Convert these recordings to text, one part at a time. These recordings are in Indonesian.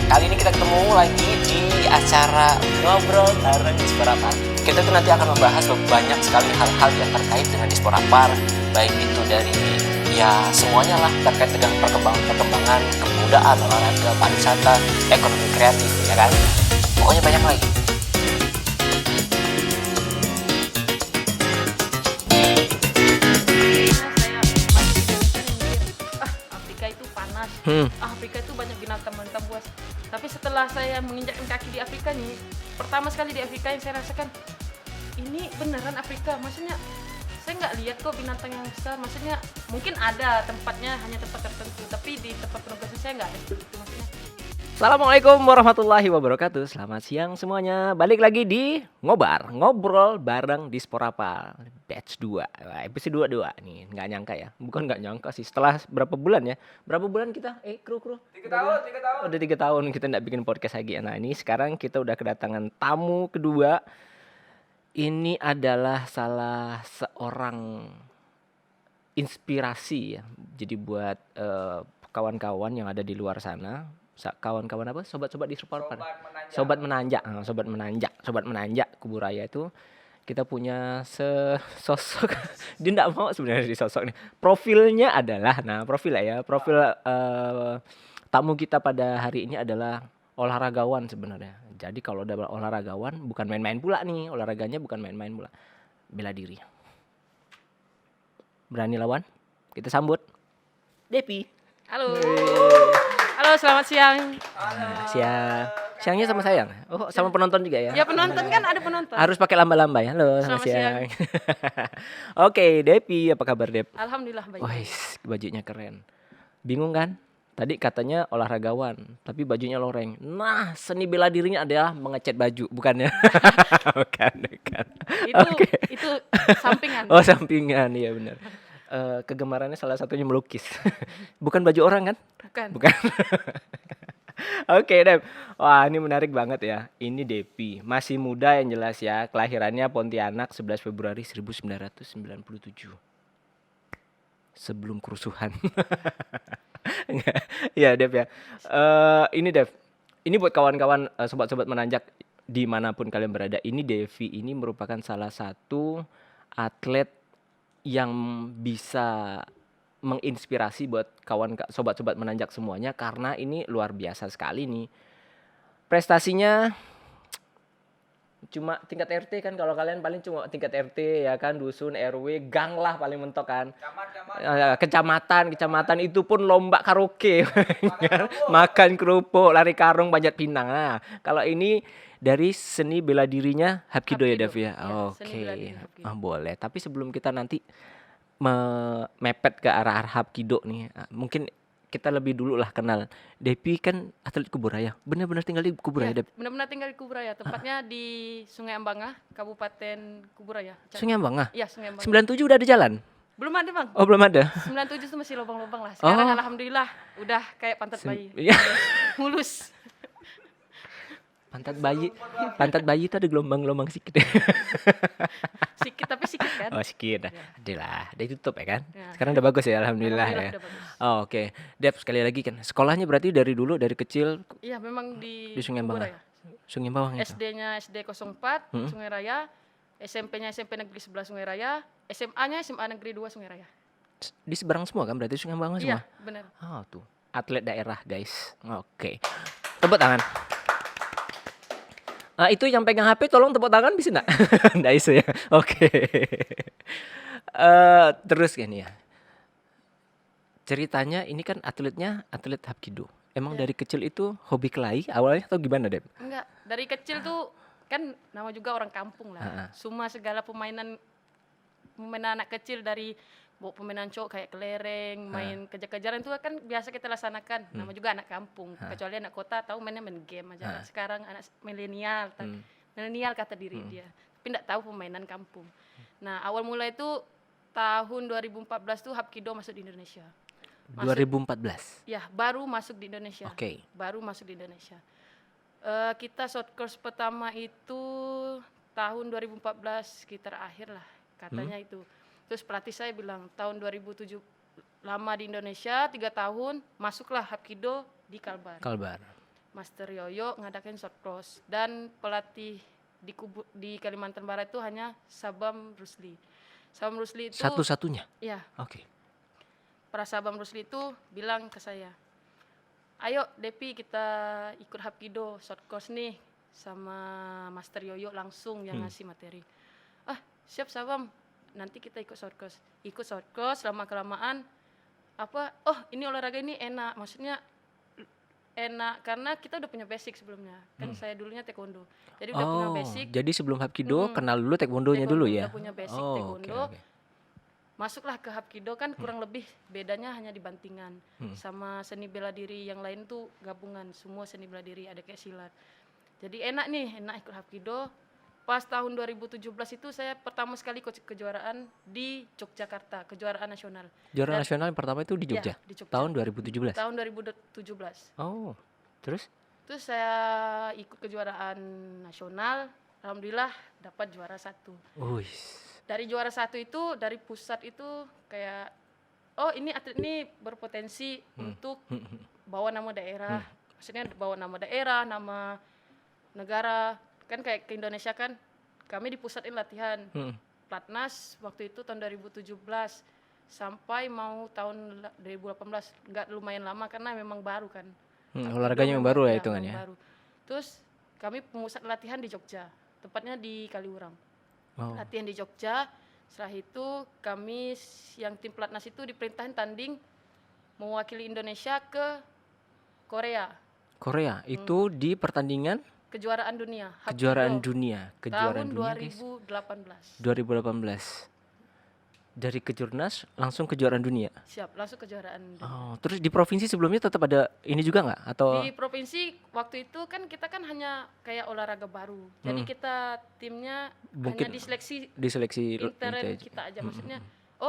Kali ini kita ketemu lagi di acara Ngobrol Bareng Dispora Par. Kita tuh nanti akan membahas banyak sekali hal-hal yang terkait dengan Dispora Par, baik itu dari ya semuanya lah terkait dengan perkembangan kebudayaan, olahraga, pariwisata, ekonomi kreatif, ya kan? Pokoknya banyak lagi. Afrika itu panas. Afrika itu banyak binatang buas. Tapi setelah saya menginjakkan kaki di Afrika nih, pertama sekali di Afrika yang saya rasakan, ini beneran Afrika. Maksudnya saya nggak lihat kok binatang yang besar. Maksudnya mungkin ada tempatnya, hanya tempat tertentu. Tapi di tempat penugasan saya nggak ada itu maksudnya. Assalamualaikum warahmatullahi wabarakatuh. Selamat siang semuanya. Balik lagi di Ngobrol Bareng Dispora Par Batch 2. Episode 22 nih. Nggak nyangka ya. Bukan nggak nyangka sih. Setelah berapa bulan ya? Berapa bulan kita? Kru? 3 tahun. Udah 3 tahun kita nggak bikin podcast lagi. Nah ini sekarang kita udah kedatangan tamu kedua. Ini adalah salah seorang inspirasi ya. Jadi buat kawan-kawan yang ada di luar sana. Kawan-kawan apa? Sobat-sobat di Dispora Par. Sobat menanjak Kuburaya itu kita punya sosok dia enggak mau sebenarnya di sosok nih. Profilnya adalah profil tamu kita pada hari ini adalah olahragawan sebenarnya. Jadi kalau udah olahragawan bukan main-main pula nih, olahraganya bukan main-main pula. Bela diri. Berani lawan? Kita sambut Depi. Halo. Halo, selamat siang. Siangnya sama sayang. Oh, sama penonton juga ya? Ya penonton kan ada penonton. Harus pakai lambai-lambai. Halo, selamat siang. Oke, Depi, apa kabar Dep? Alhamdulillah baik. Wah, bajunya keren. Bingung kan? Tadi katanya olahragawan, tapi bajunya loreng. Nah, seni bela dirinya adalah mengecat baju, bukannya? Bukan. Itu sampingan. Oh, sampingan, iya benar. Kegemarannya salah satunya melukis. Bukan baju orang kan? Bukan. Oke, Dep. Wah, ini menarik banget ya. Ini Depi, masih muda yang jelas ya. Kelahirannya Pontianak 11 Februari 1997. Sebelum kerusuhan. Ya, Dep ya. Ini Dep. Ini buat kawan-kawan sobat-sobat menanjak dimanapun kalian berada. Ini Devi ini merupakan salah satu atlet yang bisa menginspirasi buat sobat-sobat menanjak semuanya karena ini luar biasa sekali nih. Prestasinya cuma tingkat RT kan, kalau kalian paling cuma tingkat RT ya kan, dusun, RW, gang lah paling mentok kan. Kecamatan itu pun lomba karaoke. Makan kerupuk, lari karung, panjat pinang. Nah, kalau ini dari seni bela dirinya Hapkido ya Dev ya. Oke. Boleh. Tapi sebelum kita nanti mepet ke arah Hapkido nih, mungkin kita lebih dulu lah kenal. Depi kan atlet Kuburaya. Benar-benar tinggal di Kuburaya, Dep? Benar-benar tinggal di Kuburaya. Tepatnya di Sungai Ambanga, Kabupaten Kuburaya. Sungai Ambanga? Iya, Sungai Ambanga. 97 udah ada jalan? Belum ada, Bang. Oh, belum ada. 97 itu masih lubang-lubang lah. Sekarang alhamdulillah udah kayak pantat bayi. Iya. Mulus. Pantat bayi itu ada gelombang-gelombang sedikit. Sikit tapi sikit kan? Oh, sedikit. Ya. Adalah, udah tutup ya kan? Ya. Sekarang udah bagus ya, alhamdulillah ya. Udah bagus. Oh, oke. Dev, sekali lagi kan sekolahnya berarti dari kecil Iya, memang di Sungai Ambanga. Kuburaya. Sungai Bawang itu. SD-nya SD 04 Sungai Raya, SMP-nya SMP Negeri 11 Sungai Raya, SMA-nya SMA Negeri 2 Sungai Raya. Di seberang semua kan berarti Sungai Bawang semua? Iya, benar. Oh, tuh. Atlet daerah, guys. Oke. Tepuk tangan. Itu yang pegang HP tolong tepuk tangan bisa enggak? Enggak bisa ya. Oke. Terus kan ya. Ceritanya ini kan atletnya atlet Hapkido. Emang dari kecil itu hobi kelahi awalnya atau gimana, Dep? Enggak, dari kecil tuh kan nama juga orang kampung lah. Semua segala permainan anak kecil dari bawa permainan cowok kayak kelereng, main kejar-kejaran itu kan biasa kita laksanakan. Nama juga anak kampung. Kecuali anak kota tahu mainnya main game aja. Sekarang anak milenial, milenial kata diri dia. Tapi enggak tahu permainan kampung. Nah, awal mula itu tahun 2014 tuh Hapkido masuk di Indonesia. 2014. Ya, baru masuk di Indonesia. Oke. Baru masuk di Indonesia. Kita short course pertama itu tahun 2014 sekitar akhir lah katanya itu. Terus pelatih saya bilang tahun 2007 lama di Indonesia 3 tahun masuklah Hapkido di Kalbar. Master Yoyo ngadakan short course, dan pelatih di Kalimantan Barat itu hanya Sabam Rusli. Sabam Rusli itu Satu-satunya. ya, Oke. para Sabam Rusli itu bilang ke saya, ayo Depi kita ikut Hapkido short course nih sama Master Yoyo langsung yang ngasih materi. Ah, siap Sabam, nanti kita ikut short course. Ikut short course lama-kelamaan ini olahraga ini enak, maksudnya enak karena kita udah punya basic sebelumnya. Kan saya dulunya taekwondo. Jadi udah punya basic. Jadi sebelum Hapkido kenal dulu taekwondonya dulu ya. Udah punya basic oke, taekwondo. oke. Masuklah ke Hapkido kan kurang lebih bedanya hanya di bantingan. Sama seni bela diri yang lain tuh gabungan, semua seni bela diri, ada kayak silat. Jadi enak ikut Hapkido. Pas tahun 2017 itu saya pertama sekali ikut kejuaraan di Yogyakarta, kejuaraan nasional. Juara nasional yang pertama itu di Jogja. Ya, di Jogja. Tahun 2017. Tahun 2017. Oh. Terus? Terus saya ikut kejuaraan nasional, alhamdulillah dapat juara 1. Wih. Dari juara 1 itu, dari pusat itu kayak, ini atlet ini berpotensi untuk bawa nama daerah. Maksudnya bawa nama daerah, nama negara. Kan kayak ke Indonesia kan, kami di pusat ini latihan. Platnas waktu itu tahun 2017 sampai mau tahun 2018, nggak lumayan lama karena memang baru kan. Olahraganya yang baru ya hitungannya. Baru. Terus kami pemusat latihan di Jogja, tepatnya di Kaliurang. Latihan di Jogja. Setelah itu kami yang tim Platnas itu diperintahin tanding mewakili Indonesia ke Korea. Korea itu di pertandingan Kejuaraan dunia. kejuaraan Hapkido, dunia, tahun guys. 2018. 2018. Dari kejurnas langsung kejuaraan dunia. Siap, langsung kejuaraan dunia. Oh, terus di provinsi sebelumnya tetap ada ini juga nggak? Atau Di provinsi waktu itu kan kita kan hanya kayak olahraga baru. Jadi kita timnya Mungkin hanya diseleksi diseleksi intern itu aja. kita aja. Maksudnya,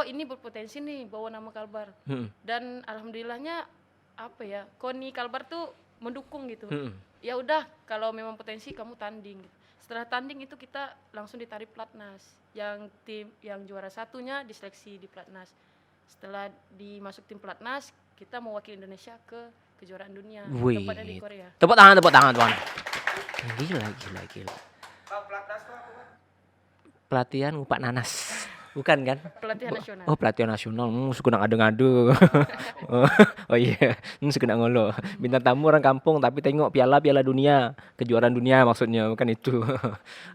ini berpotensi nih bawa nama Kalbar. Dan alhamdulillahnya KONI Kalbar tuh mendukung gitu. Ya udah, kalau memang potensi kamu tanding. Setelah tanding itu kita langsung ditarik Platnas. Yang tim yang juara satunya diseleksi di Platnas. Setelah dimasuk tim Platnas, kita mewakili Indonesia ke kejuaraan dunia, Wih. tepatnya di Korea. Tepuk tangan tuan. Gila. Pelatihan ngupak nanas. Bukan kan? Pelatihan nasional. Oh, pelatihan nasional. Suka nak ngadu-ngadu. Oh iya, suka nak ngolo. Bintang tamu orang kampung tapi tengok piala dunia, kejuaraan dunia maksudnya, bukan itu.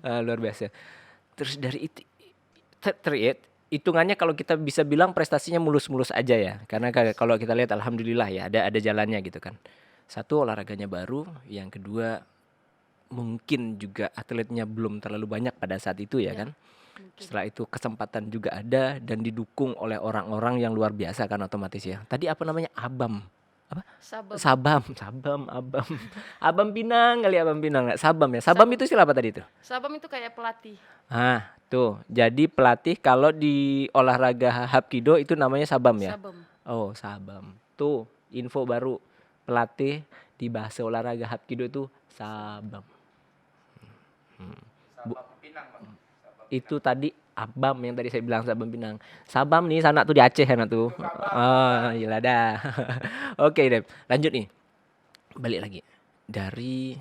Luar biasa. Terus dari itu hitungannya kalau kita bisa bilang prestasinya mulus-mulus aja ya. Karena kalau kita lihat alhamdulillah ya ada jalannya gitu kan. Satu, olahraganya baru, yang kedua mungkin juga atletnya belum terlalu banyak pada saat itu ya kan. Mungkin. Setelah itu kesempatan juga ada dan didukung oleh orang-orang yang luar biasa kan otomatis ya. Tadi apa namanya? Abam. Apa? Sabam, Abam. Abam Pinang kali, Abam Pinang. Sabam ya. Sabam itu istilah apa tadi itu? Sabam itu kayak pelatih. Tuh. Jadi pelatih kalau di olahraga Hapkido itu namanya Sabam ya? Sabam. Oh, Sabam. Tuh, info baru. Pelatih di bahasa olahraga Hapkido itu Sabam. Itu tadi Abam yang tadi saya bilang Sabam Pinang. Sabam nih sanak tuh di Aceh anak tuh. Gila dah. Oke deh, lanjut nih. Balik lagi. Dari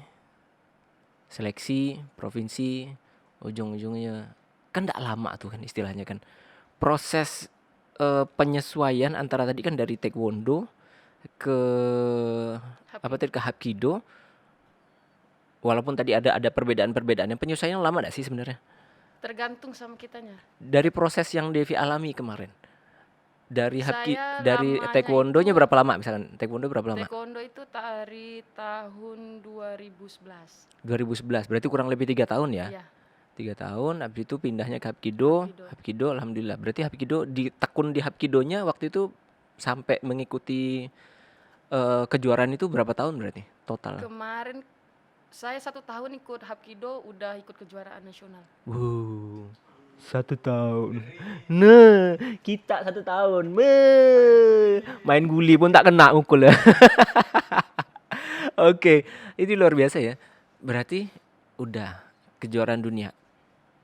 seleksi provinsi ujung-ujungnya kan enggak lama tuh kan istilahnya kan. Proses penyesuaian antara tadi kan dari taekwondo ke ke Hapkido. Walaupun tadi ada perbedaan-perbedaan, yang penyesuaian lama enggak sih sebenarnya? Tergantung sama kitanya. Dari proses yang Devi alami kemarin. Dari dari lamanya taekwondonya itu- berapa lama misalkan? Taekwondo berapa lama? Taekwondo itu dari tahun 2011. 2011. Berarti kurang lebih 3 tahun ya? Iya. 3 tahun, habis itu pindahnya ke Hapkido. Hapkido alhamdulillah. Berarti Hapkido ditekun di Hapkidonya waktu itu sampai mengikuti kejuaraan itu berapa tahun berarti total? Kemarin saya 1 tahun ikut Hapkido, udah ikut kejuaraan nasional. Wow, 1 tahun. Nah, kita 1 tahun. Main guli pun tak kena mukul ya. Oke, itu luar biasa ya. Berarti udah kejuaraan dunia.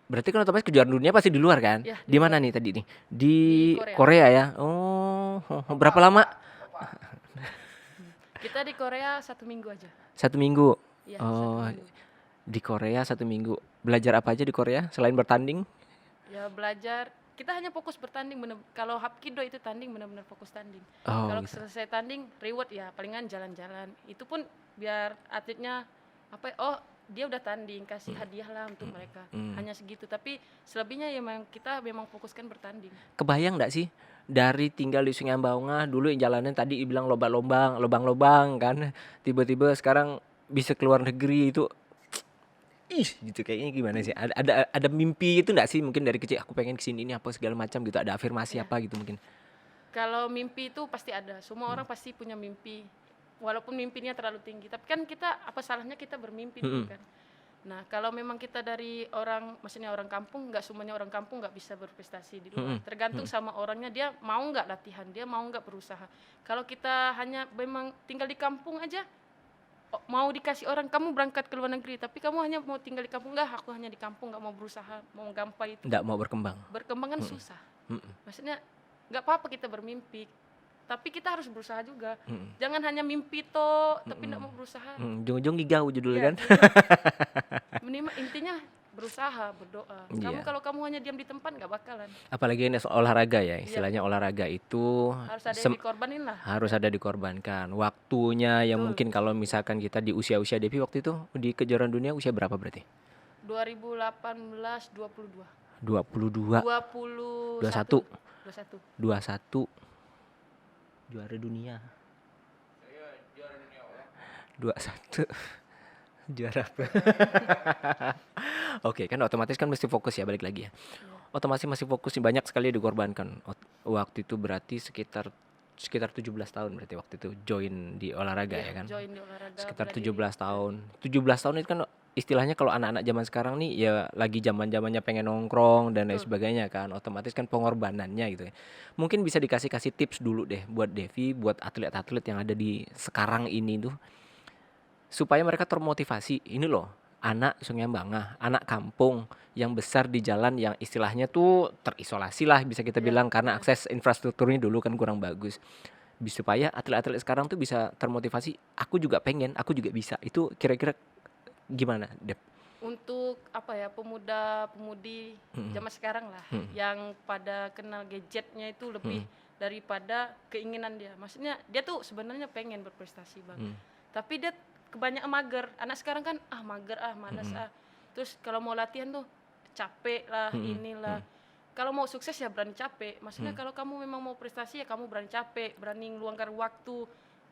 Berarti kan otomatis kejuaraan dunia pasti di luar kan? Ya, Di mana nih tadi nih? Di Korea. Korea ya. Oh, berapa lama? Kita di Korea 1 minggu aja. 1 minggu. Iya, Oh, 1 minggu. di Korea 1 minggu. Belajar apa aja di Korea selain bertanding? Ya belajar, kita hanya fokus bertanding. Kalau Hapkido itu tanding benar-benar fokus tanding. Oh, Kalau gitu. selesai tanding, reward ya palingan jalan-jalan. Itu pun biar atletnya apa? Oh, dia udah tanding, kasih hadiah lah untuk mereka. Hanya segitu. Tapi selebihnya ya kita memang fokuskan bertanding. Kebayang nggak sih dari tinggal di Sungai Baunga dulu yang jalannya tadi bilang lobang-lobang kan, tiba-tiba sekarang bisa keluar negeri itu, gitu kayaknya gimana sih? Ada mimpi itu nggak sih mungkin dari kecil aku pengen kesini ini apa segala macam gitu, ada afirmasi apa gitu mungkin? Kalau mimpi itu pasti ada. Semua orang pasti punya mimpi. Walaupun mimpinya terlalu tinggi, tapi kan kita apa salahnya kita bermimpi dulu kan. Nah, kalau memang kita dari maksudnya orang kampung, nggak semuanya orang kampung nggak bisa berprestasi di luar. Tergantung sama orangnya, dia mau nggak latihan, dia mau nggak berusaha. Kalau kita hanya memang tinggal di kampung aja, mau dikasih orang kamu berangkat ke luar negeri, tapi kamu hanya mau tinggal di kampung, nggak, aku hanya di kampung nggak mau berusaha, mau gampang itu. Nggak mau berkembang. Berkembang kan susah. Maksudnya nggak apa-apa kita bermimpi, tapi kita harus berusaha juga. Jangan hanya mimpi tapi nggak mau berusaha. Ujung-ujung gigau judulnya kan. Minimal intinya berusaha, berdoa. Iya. Kalau kamu hanya diam di tempat nggak bakalan. Apalagi ini olahraga ya, istilahnya olahraga itu Harus ada yang dikorbanin lah. harus ada dikorbankan. Waktunya yang mungkin kalau misalkan kita di usia-usia Devi waktu itu di kejuaraan dunia usia berapa berarti? 2018 22. 22, 21. 21 juara dunia. 21 juara apa? Oke, kan otomatis kan mesti fokus ya, balik lagi ya. Otomatis masih fokus nih, banyak sekali dikorbankan. Waktu itu berarti sekitar 17 tahun berarti waktu itu join di olahraga ya kan. Join di olahraga. Sekitar bela 17 diri. tahun. 17 tahun itu kan istilahnya kalau anak-anak zaman sekarang nih ya lagi zaman-zamannya pengen nongkrong dan lain sebagainya kan. Otomatis kan pengorbanannya gitu ya. Mungkin bisa dikasih tips dulu deh buat Devi, buat atlet-atlet yang ada di sekarang ini tuh, supaya mereka termotivasi. Ini loh, anak Sungai Bangah, anak kampung yang besar di jalan yang istilahnya tuh terisolasi lah bisa kita bilang karena akses infrastrukturnya dulu kan kurang bagus. Supaya atlet-atlet sekarang tuh bisa termotivasi, aku juga pengen, aku juga bisa. Itu kira-kira gimana, Dep? Untuk apa ya, pemuda-pemudi zaman sekarang lah yang pada kenal gadgetnya itu lebih daripada keinginan dia. Maksudnya dia tuh sebenarnya pengen berprestasi bang, tapi dia kebanyakan mager. Anak sekarang kan mager, malas terus kalau mau latihan tuh capek lah, inilah. Kalau mau sukses ya berani capek. Maksudnya kalau kamu memang mau prestasi ya kamu berani capek, berani meluangkan waktu.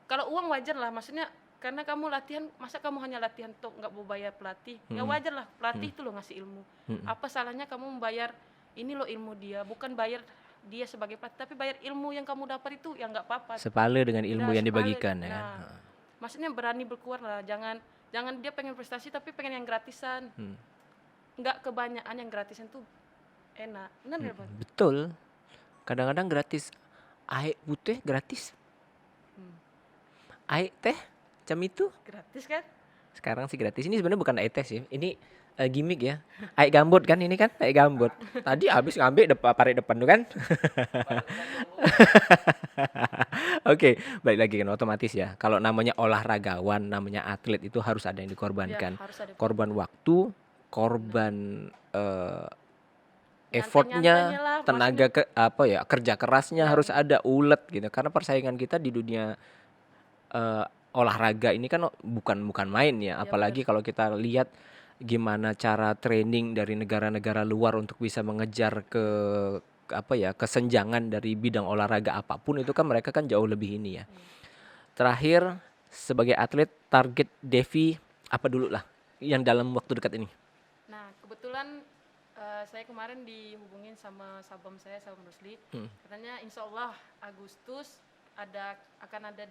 Kalau uang wajar lah, maksudnya karena kamu latihan, masa kamu hanya latihan tuh nggak mau bayar pelatih? Ya wajar lah, pelatih itu loh ngasih ilmu. Apa salahnya kamu membayar ini loh ilmu dia, bukan bayar dia sebagai pelatih, tapi bayar ilmu yang kamu dapat itu ya nggak apa-apa. Sepale dengan ilmu yang Sepale. dibagikan ya kan. Nah, maksudnya berani berkuar lah, jangan dia pengen prestasi tapi pengen yang gratisan. Nggak kebanyakan yang gratisan tuh enak, benar nggak Bang? Betul. Kadang-kadang gratis. Air putih gratis. Air teh macam itu Gratis kan? sekarang sih gratis. Ini sebenarnya bukan air teh sih. Ini gimmick ya. Air gambut kan ini kan, air gambut. Tadi habis ngambil parit depan tuh kan. Oke, balik lagi kan otomatis ya. Kalau namanya olahragawan, namanya atlet itu harus ada yang dikorbankan. Ya, harus ada. Korban waktu, korban Nyantai-nyantainya effortnya, lah, tenaga kerja kerasnya harus ada, ulet gitu. Karena persaingan kita di dunia olahraga ini kan bukan main ya. Apalagi kalau kita lihat gimana cara training dari negara-negara luar untuk bisa mengejar kesenjangan dari bidang olahraga apapun itu kan mereka kan jauh lebih ini ya. Terakhir sebagai atlet, target Devi apa dulu lah yang dalam waktu dekat ini? Nah, kebetulan saya kemarin dihubungin sama sabam saya, Sabam Rusli. Katanya insya Allah Agustus akan ada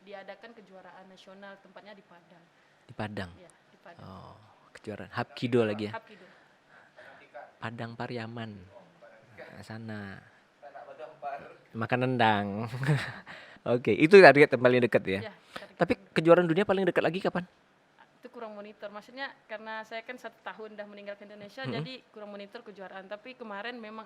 diadakan kejuaraan nasional, tempatnya di Padang. Di Padang? Ya, di Padang. Oh, kejuaraan Hapkido lagi ya? Hapkido. Padang Pariaman. Sana. Makan rendang. Oke, itu target yang paling dekat ya? Ya, Tapi kejuaraan dunia paling dekat lagi kapan? itu kurang monitor, maksudnya karena saya kan 1 tahun udah meninggalkan Indonesia, jadi kurang monitor kejuaraan. Tapi kemarin memang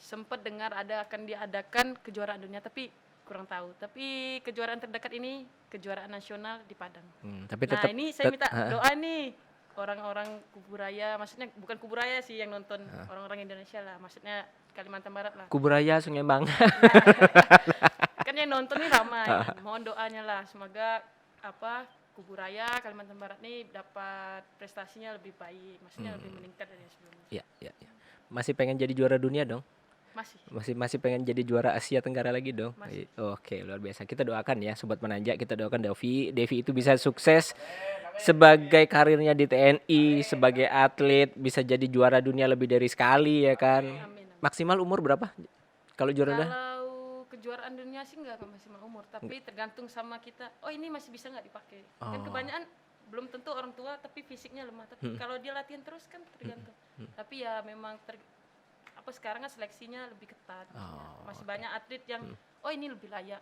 sempat dengar akan diadakan kejuaraan dunia, tapi kurang tahu. Tapi kejuaraan terdekat ini kejuaraan nasional di Padang. Tapi Nah tetap ini saya minta doa nih orang-orang Kuburaya, maksudnya bukan Kuburaya sih yang nonton, orang-orang Indonesia lah, maksudnya Kalimantan Barat lah. Kuburaya Sungai Bang. Kan yang nonton nih ramai. Mohon doanya lah, semoga Kuburaya Kalimantan Barat nih dapat prestasinya lebih baik, maksudnya lebih meningkat dari yang sebelumnya. Iya. Masih pengen jadi juara dunia dong? Masih pengen jadi juara Asia Tenggara lagi dong? Masih. Oke, luar biasa. Kita doakan ya Sobat Menanjak, kita doakan Devi itu bisa sukses sebagai karirnya di TNI, sebagai atlet, bisa jadi juara dunia lebih dari sekali ya kan. Amin. Maksimal umur berapa kalau juara dunia? Kalau kejuaraan dunia sih nggak maksimal umur, tapi tergantung sama kita. Oh ini masih bisa nggak dipakai? Kan kebanyakan belum tentu orang tua, tapi fisiknya lemah. Tapi kalau dia latihan terus kan tergantung. Tapi ya memang sekarang kan seleksinya lebih ketat. Masih banyak atlet yang ini lebih layak.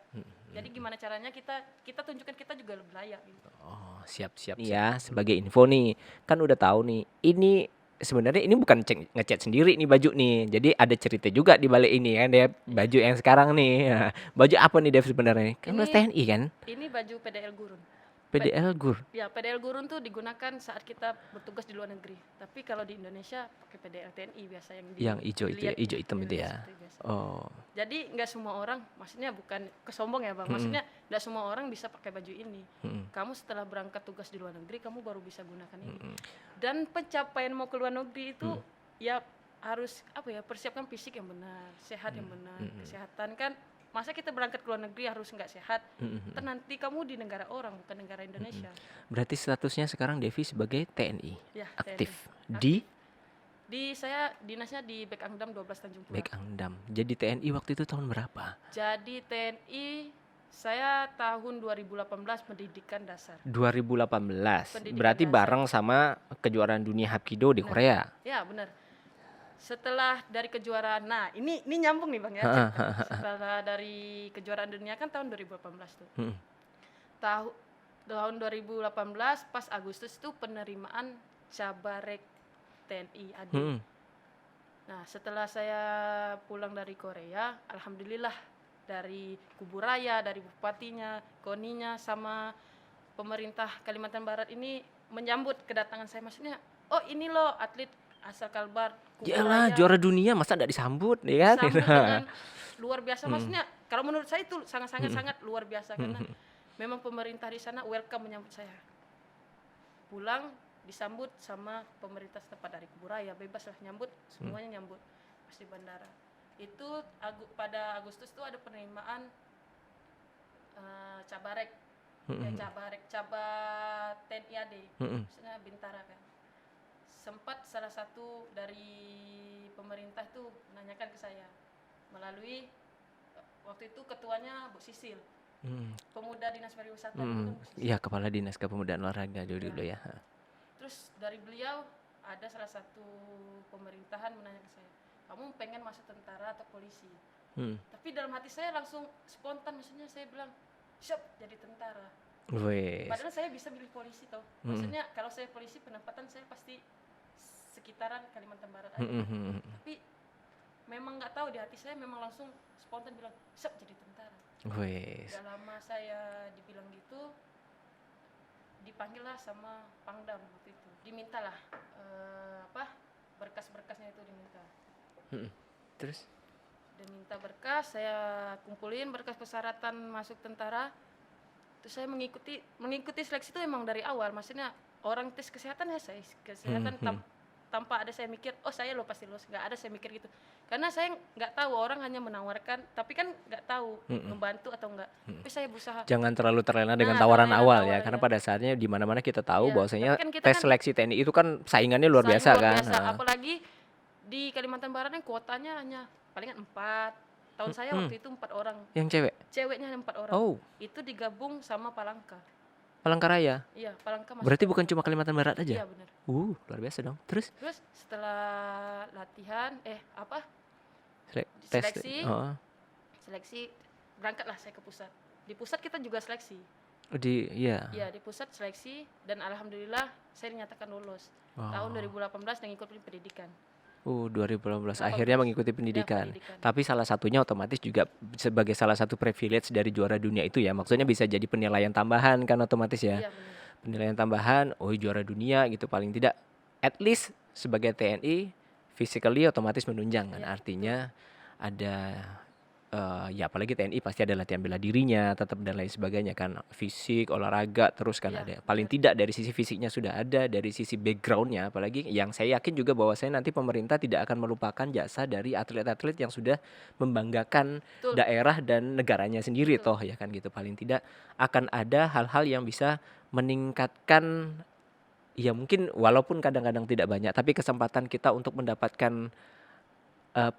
Jadi gimana caranya kita tunjukkan kita juga lebih layak gitu. Oh, siap. Ya, sebagai info nih, kan udah tahu nih. Ini sebenarnya ini bukan ngecat sendiri nih baju nih. Jadi ada cerita juga di balik ini kan ya, baju yang sekarang nih. Nah, baju apa nih Dev sebenarnya? Kan Ini- TNI kan? Ini baju PDL Gurun. PDL Gur. Ya, PDL Gurun tuh digunakan saat kita bertugas di luar negeri. Tapi kalau di Indonesia pakai PDL TNI biasa Yang hijau itu ya, dilihat hijau hitam itu ya. biasa. Oh. Jadi nggak semua orang, maksudnya bukan kesombong ya bang, maksudnya nggak semua orang bisa pakai baju ini. Kamu setelah berangkat tugas di luar negeri, kamu baru bisa gunakan ini. Dan pencapaian mau ke luar negeri itu ya harus persiapkan fisik yang benar, sehat yang benar, kesehatan kan. Masa kita berangkat ke luar negeri harus nggak sehat? Nanti kamu di negara orang bukan negara Indonesia. Berarti statusnya sekarang Devi sebagai TNI Ya, aktif TNI. di Saya dinasnya di Bek Angdam 12 Tanjung Pura. Bek Angdam. Jadi TNI waktu itu tahun berapa? Jadi TNI saya tahun 2018 pendidikan dasar. 2018. Pendidikan Berarti dasar. bareng sama kejuaraan dunia Hapkido di Korea. Ya benar. Setelah dari kejuaraan, nah ini nyambung nih bang ya. Setelah dari kejuaraan dunia kan tahun 2018 tuh. Tahun 2018 pas Agustus itu penerimaan cabarek TNI AD. Nah setelah saya pulang dari Korea, alhamdulillah dari Kuburaya, dari bupatinya, koninya, sama pemerintah Kalimantan Barat ini menyambut kedatangan saya. Maksudnya, oh ini loh atlet asal Kalbar, Yalah, juara dunia masa enggak disambut ya kan? disambut dengan luar biasa. Maksudnya kalau menurut saya itu sangat luar biasa karena memang pemerintah di sana welcome menyambut saya. Pulang disambut sama pemerintah setempat dari Kuburaya, bebas lah nyambut, semuanya nyambut pas di bandara. Itu pada Agustus itu ada penerimaan cabarek, cabar TNI AD, maksudnya Bintara kan. Sempat salah satu dari pemerintah itu menanyakan ke saya melalui waktu itu ketuanya Bu Sisil, pemuda dinas pariwisata. Iya, kepala dinas kepemudaan olahraga dulu ya. Terus dari beliau ada salah satu pemerintahan menanya ke saya, kamu pengen masuk tentara atau polisi? Tapi dalam hati saya langsung spontan, maksudnya saya bilang siap jadi tentara. Wes. Padahal saya bisa pilih polisi toh. Maksudnya kalau saya polisi penempatan saya pasti sekitaran Kalimantan Barat aja. Tapi memang nggak tahu, di hati saya memang langsung spontan bilang siap jadi tentara. Wes. Gak lama saya dibilang gitu, dipanggil lah sama Pangdam waktu itu. Dimintalah berkas-berkasnya itu diminta. Terus? Diminta berkas, saya kumpulin berkas persyaratan masuk tentara. Terus saya mengikuti seleksi itu emang dari awal. Maksudnya orang tes kesehatan ya saya kesehatan tanpa ada saya mikir, oh saya lo pasti lulus, nggak ada saya mikir gitu. Karena saya nggak tahu, orang hanya menawarkan, tapi kan nggak tahu membantu atau enggak. Tapi saya berusaha. Jangan terlalu terlena dengan Nah, tawaran terlena awal awal ya, ya. karena pada saatnya di mana-mana kita tahu Iya, bahwasanya tapi kan kita tes kan seleksi TNI itu kan saingannya luar biasa kan. Apalagi di Kalimantan Barat yang kuotanya hanya palingan 4. Tahun saya waktu itu 4 orang. Yang cewek? Ceweknya hanya 4 orang. Oh, Itu digabung sama Palangka. Palangkaraya. Iya, Palangka masuk. Berarti bukan cuma Kalimantan Barat aja? Iya, benar. Luar biasa dong. Terus Terus setelah latihan tes. seleksi. Oh, Seleksi, berangkatlah saya ke pusat. Di pusat kita juga seleksi. iya. Iya, di pusat seleksi dan alhamdulillah saya dinyatakan lulus. Wow. Tahun 2018 dan ikut pendidikan. 2018 Nah, akhirnya bagus. mengikuti Ya, pendidikan. pendidikan. Tapi salah satunya otomatis juga sebagai salah satu privilege dari juara dunia itu ya. Maksudnya bisa jadi penilaian tambahan kan otomatis ya. Iya benar. Penilaian tambahan, oh juara dunia gitu paling tidak at least sebagai TNI physically otomatis menunjang kan. Iya, Artinya ada ya apalagi TNI pasti ada latihan bela dirinya tetap dan lain sebagainya kan, fisik, olahraga terus kan Iya, ada. Paling benar. tidak dari sisi fisiknya sudah ada, dari sisi backgroundnya apalagi yang saya yakin juga bahwa saya nanti pemerintah tidak akan melupakan jasa dari atlet-atlet yang sudah membanggakan Betul. daerah dan negaranya sendiri Betul. toh ya kan gitu. Paling tidak akan ada hal-hal yang bisa meningkatkan ya mungkin walaupun kadang-kadang tidak banyak tapi kesempatan kita untuk mendapatkan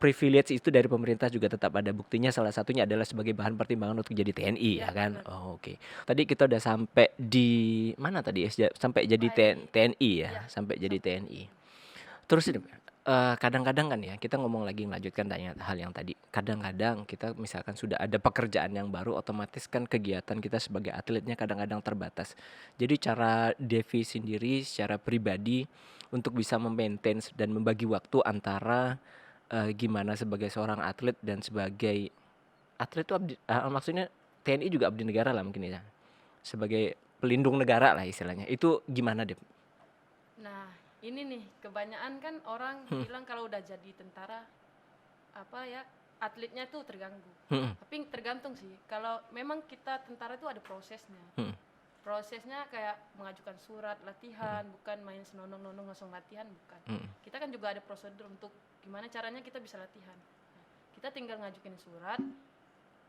privilege itu dari pemerintah juga tetap ada. Buktinya salah satunya adalah sebagai bahan pertimbangan untuk jadi TNI ya Iya, kan. benar. Oh, oke. Tadi kita udah sampai di mana tadi ya? Sampai jadi TNI ya, Iya, sampai jadi sampai. TNI. Terus ini, kadang-kadang kan ya kita ngomong lagi melanjutkan tanya hal yang tadi. Kadang-kadang kita misalkan sudah ada pekerjaan yang baru, otomatis kan kegiatan kita sebagai atletnya kadang-kadang terbatas. Jadi cara Devi sendiri secara pribadi untuk bisa memaintain dan membagi waktu antara gimana sebagai seorang atlet dan sebagai atlet itu maksudnya TNI juga abdi negara lah mungkin ya. Sebagai pelindung negara lah istilahnya. Itu gimana Dev? Nah, ini nih kebanyakan kan orang bilang kalau udah jadi tentara apa ya atletnya tuh terganggu. Tapi tergantung sih. Kalau memang kita tentara itu ada prosesnya. Prosesnya kayak mengajukan surat latihan, bukan main senonong-nonong langsung latihan, bukan. Kita kan juga ada prosedur untuk gimana caranya kita bisa latihan. Nah, kita tinggal ngajukin surat.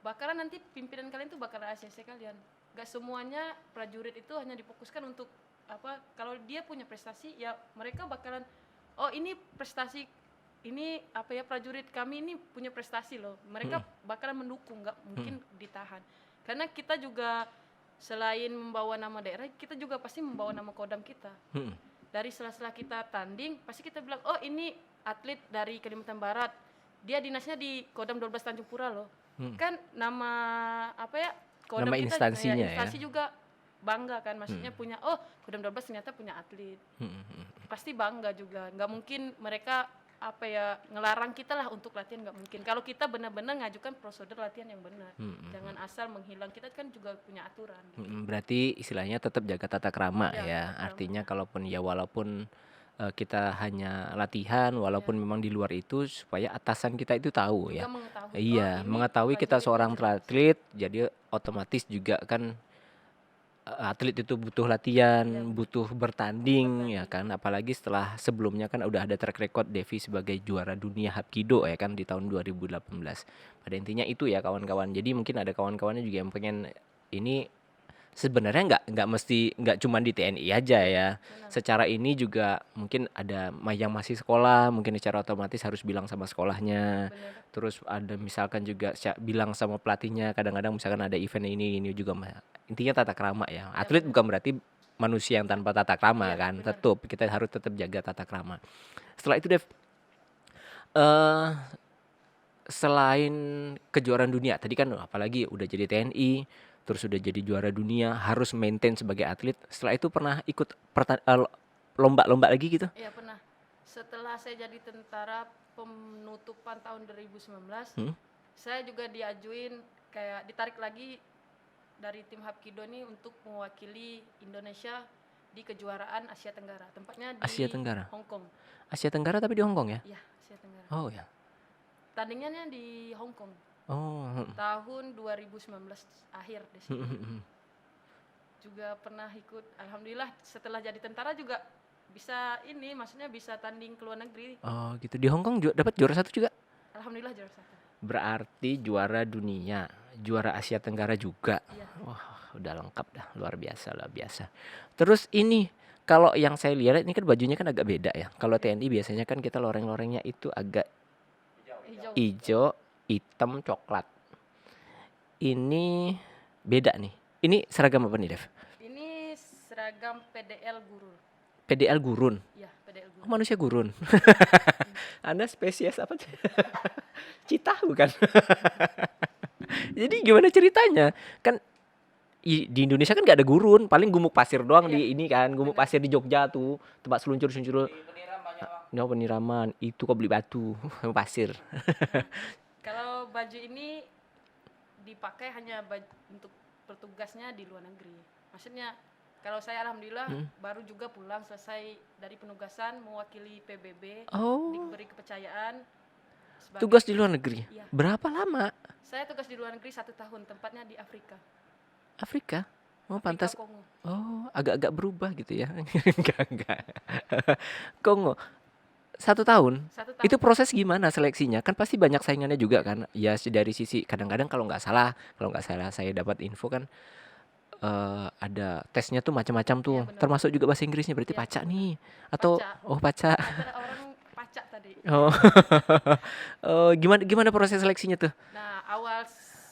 Bakalan nanti pimpinan kalian tuh bakalan ACC kalian. Gak semuanya prajurit itu hanya difokuskan untuk apa? Kalau dia punya prestasi ya mereka bakalan oh ini prestasi ini apa ya prajurit kami ini punya prestasi loh. Mereka bakalan mendukung, nggak mungkin ditahan. Karena kita juga selain membawa nama daerah, kita juga pasti membawa nama kodam kita. Dari sela-sela kita tanding, pasti kita bilang, oh ini atlet dari Kalimantan Barat, dia dinasnya di Kodam 12 Tanjung Pura loh. Kan nama apa ya? Kodam Nama kita, instansinya ya. instansi juga bangga kan, maksudnya punya, oh Kodam 12 ternyata punya atlet. Pasti bangga juga, nggak mungkin mereka apa ya ngelarang kita lah untuk latihan, nggak mungkin. Kalau kita benar-benar ngajukan prosedur latihan yang benar, jangan asal menghilang. Kita kan juga punya aturan. Gitu. Berarti istilahnya tetap jaga tata krama Ya, ya. tata krama. Artinya kalaupun ya walaupun kita hanya latihan, walaupun memang di luar itu supaya atasan kita itu tahu Juga ya. mengetahui, Iya, oh, ini mengetahui kita prajurit seorang ini atlet, jadi otomatis juga kan atlet itu butuh latihan, butuh bertanding ya kan. Apalagi setelah sebelumnya kan udah ada track record Devi sebagai juara dunia Hapkido ya kan di tahun 2018. Pada intinya itu ya kawan-kawan. Jadi mungkin ada kawan-kawannya juga yang pengen ini sebenarnya nggak cuma di TNI aja ya. Secara ini juga mungkin ada yang masih sekolah, mungkin secara otomatis harus bilang sama sekolahnya. Terus ada misalkan juga bilang sama pelatihnya. Kadang-kadang misalkan ada event ini juga intinya tata krama ya. Atlet bukan berarti manusia yang tanpa tata krama kan. Tetap kita harus tetap jaga tata krama. Setelah itu Dev, selain kejuaraan dunia tadi kan apalagi udah jadi TNI, terus udah jadi juara dunia, harus maintain sebagai atlet. Setelah itu pernah ikut lomba-lomba lagi gitu? Iya pernah. Setelah saya jadi tentara penutupan tahun 2019, saya juga diajuin kayak ditarik lagi dari tim Hapkido ini untuk mewakili Indonesia di kejuaraan Asia Tenggara. Tempatnya di Asia Tenggara. Hong Kong. Asia Tenggara tapi di Hong Kong ya? Iya, Asia Tenggara. Oh ya. Tandingannya di Hong Kong. Oh. Tahun 2019 akhir Desember. Juga pernah ikut, alhamdulillah setelah jadi tentara juga bisa ini, maksudnya bisa tanding ke luar negeri. Oh gitu. Di Hong Kong dapat juara 1 juga? Alhamdulillah juara 1. Berarti juara dunia, juara Asia Tenggara juga. Iya. Wah, udah lengkap dah, luar biasa. Terus ini kalau yang saya lihat ini kan bajunya kan agak beda ya. Kalau TNI biasanya kan kita loreng-lorengnya itu agak hijau, hitam, coklat. Ini beda nih. Ini seragam apa nih, Dev? Ini seragam PDL Gurun. PDL Gurun. Iya, PDL Gurun. Oh, manusia gurun. Anda spesies apa? Citah bukan? Jadi gimana ceritanya? Kan di Indonesia kan gak ada gurun, paling gumuk pasir doang di ini kan, gumuk pasir di Jogja tuh, tempat seluncur-seluncur. No penyiraman, itu kau beli batu, pasir. Kalau baju ini dipakai hanya untuk petugasnya di luar negeri. Maksudnya kalau saya alhamdulillah baru juga pulang selesai dari penugasan mewakili PBB, Oh, diberi kepercayaan sebagai tugas di luar negeri. Iya. Berapa lama? Saya tugas di luar negeri 1 tahun, tempatnya di Afrika. Afrika? Oh, Afrika pantas. Kongo. Oh, agak-agak berubah gitu ya. Enggak. Kongo. 1 tahun. 1 tahun. Itu proses gimana seleksinya? Kan pasti banyak saingannya juga kan. Ya dari sisi kadang-kadang kalau nggak salah saya dapat info kan ada tesnya tuh macam-macam tuh. Iya, benar. Termasuk juga bahasa Inggrisnya berarti Iya, pacak benar. nih. Atau Pacak. pacak. Ada orang pacak tadi. Oh. Oh, gimana proses seleksinya tuh? Nah,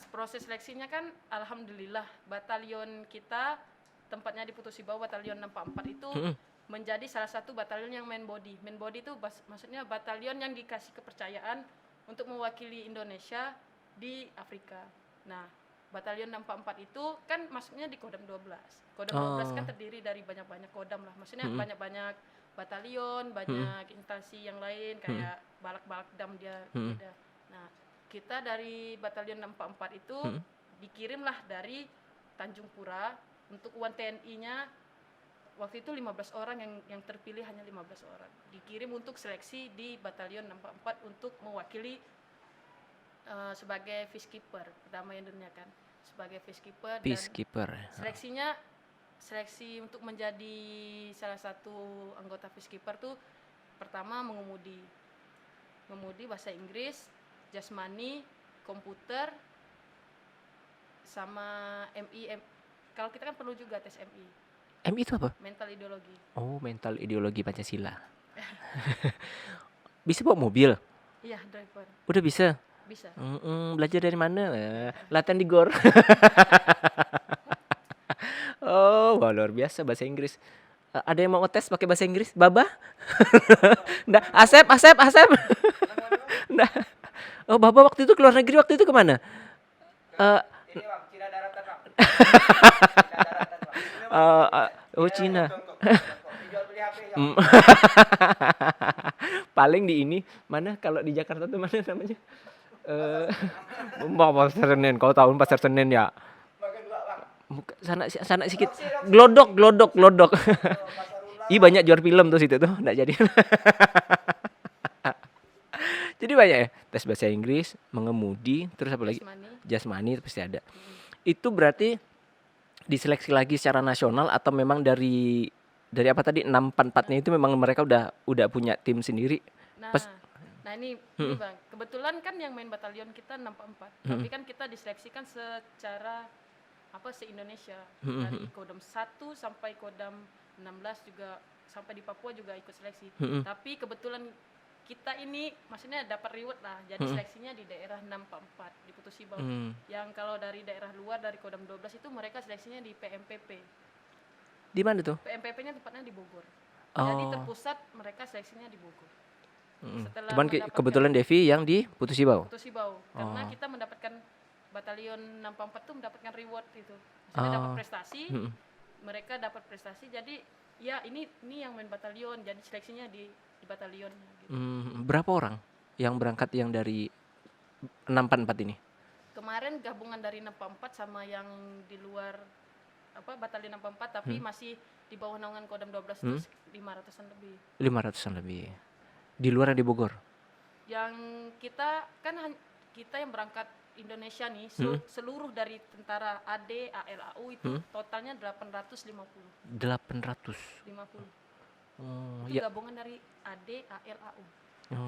proses seleksinya kan alhamdulillah batalion kita tempatnya di Putus Ibau, batalion 644 itu menjadi salah satu batalion yang main body. Main body itu maksudnya batalion yang dikasih kepercayaan untuk mewakili Indonesia di Afrika. Nah, batalion 644 itu kan masuknya di Kodam 12. Kodam 12 kan terdiri dari banyak-banyak kodam lah. Maksudnya banyak-banyak batalion, banyak instansi yang lain kayak balak-balak dam dia beda. Nah, kita dari batalion 644 itu dikirimlah dari Tanjung Pura untuk UAN TNI-nya. Waktu itu 15 orang yang terpilih hanya 15 orang. Dikirim untuk seleksi di batalion 644 untuk mewakili sebagai peacekeeper, perdamaian dunia kan. Sebagai peacekeeper. Peacekeeper. Dan seleksi untuk menjadi salah satu anggota peacekeeper tuh pertama mengemudi bahasa Inggris, jasmani, komputer, sama MI. Kalau kita kan perlu juga tes MI. MI itu apa? Mental ideologi. Oh, mental ideologi Pancasila. Bisa bawa mobil? Iya, driver. Udah bisa? Bisa. Belajar dari mana? Latihan di GOR. Oh, wah, luar biasa bahasa Inggris. Ada yang mau ngetes pakai bahasa Inggris? Baba? Nggak. Asep. Nggak. Oh, Baba waktu itu keluar negeri waktu itu kemana? Ini Bang, Cina daratan Bang. Oh, Cina. Jual beli HP ya. Paling di ini mana kalau di Jakarta tuh mana namanya? Pasar Senen. Kau tahu Pasar Senen ya? Bagian dua Bang. Sana sikit. Glodok. Ih, banyak jual film tuh situ tuh, enggak jadi. Jadi banyak ya, tes bahasa Inggris, mengemudi, terus apa lagi? Jasmani itu pasti ada. Itu berarti diseleksi lagi secara nasional atau memang dari apa tadi 644-nya itu memang mereka udah punya tim sendiri? Nah ini Bang, kebetulan kan yang main batalion kita 644, tapi kan kita diseleksikan secara se-Indonesia. Dari Kodam 1 sampai Kodam 16 juga, sampai di Papua juga ikut seleksi. Tapi kebetulan kita ini maksudnya dapat reward lah, jadi seleksinya di daerah 644 di Putus Ibau. Yang kalau dari daerah luar dari Kodam 12 itu mereka seleksinya di PMPP. Di mana tuh? PMPP-nya tempatnya di Bogor. Jadi terpusat mereka seleksinya di Bogor. Cuman kebetulan Devi yang di Putus Ibau. Karena kita mendapatkan batalion 644 tuh mendapatkan reward itu. Maksudnya dapat prestasi, mereka dapat prestasi. Jadi ya ini yang main batalion, jadi seleksinya di batalion. Gitu. Berapa orang yang berangkat yang dari 644 ini? Kemarin gabungan dari 644 sama yang di luar batalion 644 tapi masih di bawah naungan Kodam 12 itu 500-an lebih. 500-an lebih. Di luar di Bogor. Yang kita yang berangkat Indonesia nih seluruh dari tentara AD, AL, AU itu totalnya 850. 850. Itu gabungan dari AD, AL, AU.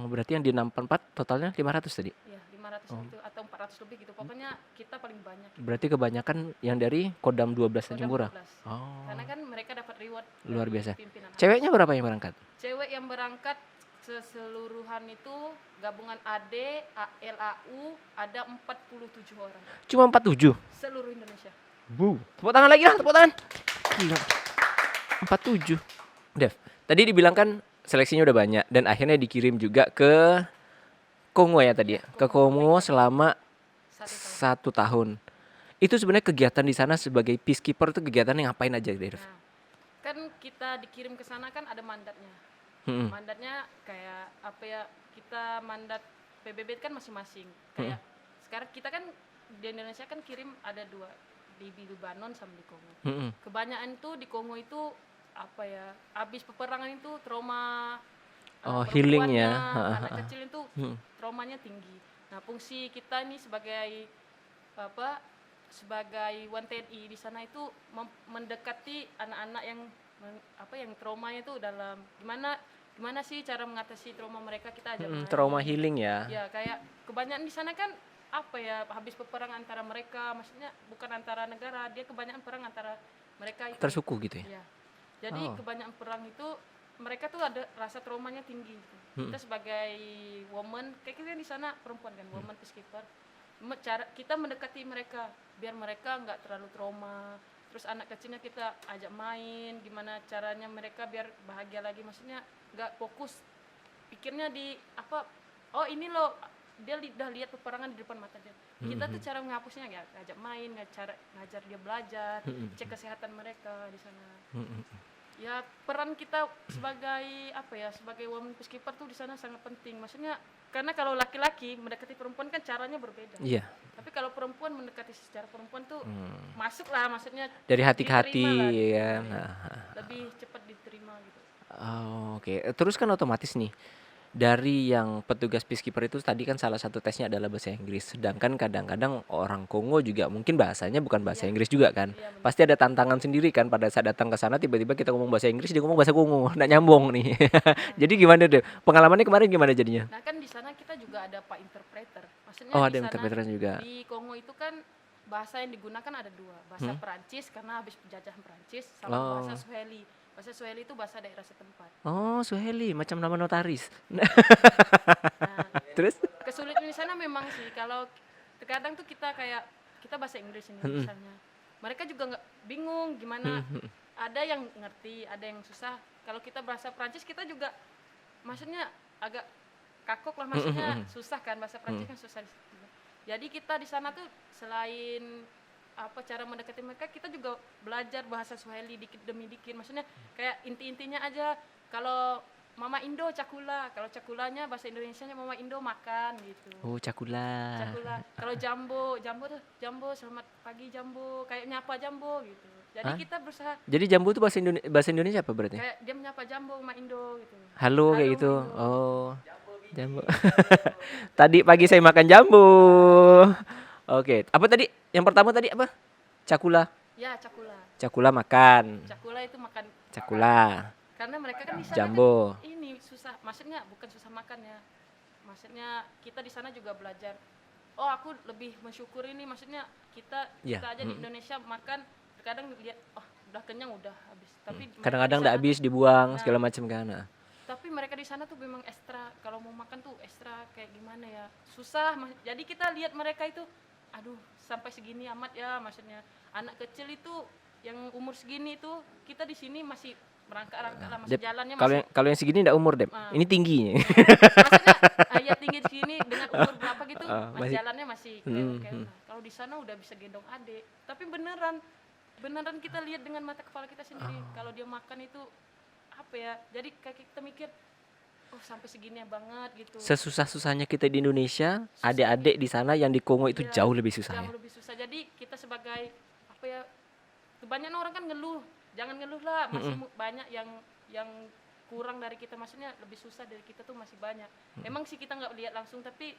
Berarti yang di 644 totalnya 500 tadi? Iya, 500 gitu atau 400 lebih gitu. Pokoknya kita paling banyak. Gitu. Berarti kebanyakan yang dari Kodam 12 Tanjung Pura. Karena kan mereka dapat reward. Luar biasa. Pimpinan. Ceweknya berapa yang berangkat? Cewek yang berangkat keseluruhan itu gabungan AD, AL, AU ada 47 orang. Cuma 47? Seluruh Indonesia. Tepuk tangan lagi lah, tepuk tangan. Gila. 47. Dev, tadi dibilang kan seleksinya udah banyak dan akhirnya dikirim juga ke Kongo ya tadi ya. Ke Kongo selama 1 tahun. Itu sebenarnya kegiatan di sana sebagai peacekeeper itu kegiatan yang ngapain aja, Dev? Nah, kan kita dikirim ke sana kan ada mandatnya. Mandatnya kayak apa ya, kita mandat PBB kan masing-masing. Kayak sekarang kita kan di Indonesia kan kirim ada 2, di Libanon sama di Kongo. Kebanyakan itu di Kongo itu apa ya, habis peperangan itu trauma Healing ya. perempuannya, anak kecil itu traumanya tinggi. Nah, fungsi kita ini sebagai apa, sebagai One TNI di sana itu mendekati anak-anak yang yang traumanya itu dalam gimana sih cara mengatasi trauma mereka, kita ajak main. Trauma healing ya. Ya, kayak kebanyakan di sana kan apa ya, habis peperangan antara mereka, maksudnya bukan antara negara, dia kebanyakan perang antara mereka itu. Tersuku gitu ya. Ya. Jadi kebanyakan perang itu mereka tuh ada rasa traumanya tinggi gitu. Kita sebagai woman, kayak kita di sana perempuan kan, woman peacekeeper, cara kita mendekati mereka biar mereka nggak terlalu trauma. Terus anak kecilnya kita ajak main, gimana caranya mereka biar bahagia lagi, maksudnya nggak fokus pikirnya di apa, oh ini loh dia udah lihat peperangan di depan mata dia. Kita tuh cara menghapusnya ya ajak main, ngajar dia belajar, cek kesehatan mereka di sana. Ya, peran kita sebagai sebagai woman peacekeeper tuh di sana sangat penting. Maksudnya karena kalau laki-laki mendekati perempuan kan caranya berbeda. Iya. Tapi kalau perempuan mendekati secara perempuan tuh masuk lah, maksudnya Dari hati ke hati diterima lah, ya. lebih cepat diterima gitu. Oke. Terus kan otomatis nih, dari yang petugas peacekeeper itu tadi kan salah satu tesnya adalah bahasa Inggris. Sedangkan kadang-kadang orang Kongo juga mungkin bahasanya bukan bahasa Inggris juga kan. Iya, benar. Pasti ada tantangan sendiri kan pada saat datang ke sana tiba-tiba kita ngomong bahasa Inggris, dia ngomong bahasa Kongo, nggak nyambung nih. Jadi gimana deh? Pengalamannya kemarin gimana jadinya? Nah, kan di sana kita juga ada Pak Interpreter. Maksudnya Oh, di ada sana, interpreternya juga. Di Kongo itu kan bahasa yang digunakan ada 2, bahasa Perancis karena habis penjajahan Perancis, sama bahasa Swahili. Bahasa Swahili itu bahasa daerah setempat. Oh, Swahili, macam nama notaris. Nah, Terus? kesulitan di sana memang sih, kalau terkadang tuh kita bahasa Inggris ini misalnya, mereka juga nggak bingung gimana. Ada yang ngerti, ada yang susah. Kalau kita bahasa Prancis kita juga maksudnya agak kakok lah, maksudnya susah kan, bahasa Prancis kan susah. Jadi kita di sana tuh selain cara mendekati mereka, kita juga belajar bahasa Swahili dikit demi dikit. Maksudnya kayak inti-intinya aja. Kalau Mama Indo cakula, kalau cakulanya bahasa Indonesianya Mama Indo makan gitu. Oh, cakula. Cakula. Kalau jambo selamat pagi jambo, kayak nyapa jambo gitu. Jadi kita berusaha Jadi jambu itu bahasa Indonesia apa berarti? kayak dia menyapa jambo Mama Indo gitu. Halo kayak Halo, gitu. Mama Indo. Oh. Jambu. Tadi pagi saya makan jambu. Oke, apa tadi? Yang pertama tadi apa? Cakula. Ya, cakula. Cakula makan. Cakula itu makan. Cakula. Karena mereka kan di sana Jambo. kan ini susah, maksudnya bukan susah makan ya. Maksudnya kita di sana juga belajar. Oh, aku lebih mensyukuri nih, maksudnya kita Iya, aja di Indonesia makan terkadang lihat udah kenyang udah habis. Tapi mereka Kadang-kadang di udah sana habis tuh- dibuang Nah, segala macam kan. tapi mereka di sana tuh memang ekstra, kalau mau makan tuh ekstra kayak gimana ya, susah. Jadi kita lihat mereka itu aduh sampai segini amat ya, maksudnya anak kecil itu yang umur segini itu kita di sini masih merangkak-rangkak lah, masih Dep, jalannya Kalau masih kalau yang segini enggak umur, Dep. Ini tingginya. maksudnya ya tinggi di sini dengan umur berapa gitu masih masih- jalannya masih kayak kalau di sana udah bisa gendong adik. Tapi beneran kita lihat dengan mata kepala kita sendiri kalau dia makan itu apa ya, jadi kayak kita mikir oh sampai segini banget gitu. Sesusah-susahnya kita di Indonesia, adik-adik di sana yang di Kongo itu Iya, jauh lebih susah ya. jauh lebih susah. Jadi kita sebagai kebanyakan orang kan ngeluh, jangan ngeluh lah, masih banyak yang kurang dari kita, maksudnya lebih susah dari kita tuh masih banyak. Emang sih kita nggak lihat langsung, tapi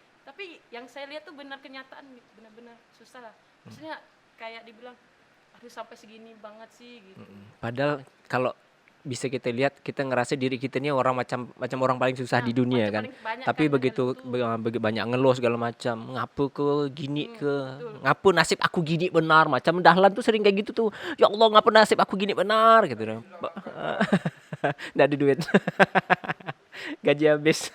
yang saya lihat tuh benar kenyataan, benar-benar susah lah. Maksudnya kayak dibilang aduh sampai segini banget sih gitu. Padahal kalau bisa kita lihat, kita ngerasa diri kita ini orang macam orang paling susah di dunia macam kan. paling banyak Tapi kan begitu banyak ngeluh segala macam, ngapu ke gini ke, ngapu nasib aku gini benar, macam Dahlan tuh sering kayak gitu tuh. Ya Allah, ngapu nasib aku gini benar gitu. Nggak ada duit. Gaji habis.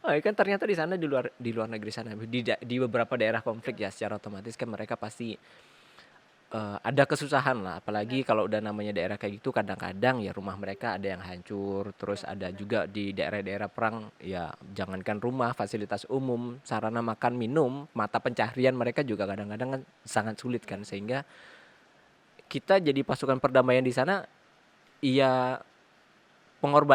Oh, kan ternyata di sana di luar negeri sana di beberapa daerah konflik ya, secara otomatis kan mereka pasti ada kesusahan lah, apalagi kalau udah namanya daerah kayak gitu, kadang-kadang ya rumah mereka ada yang hancur, terus ada juga di daerah-daerah perang ya, jangankan rumah, fasilitas umum, sarana makan minum, mata pencaharian mereka juga kadang-kadang kan sangat sulit kan, sehingga kita jadi pasukan perdamaian di sana ya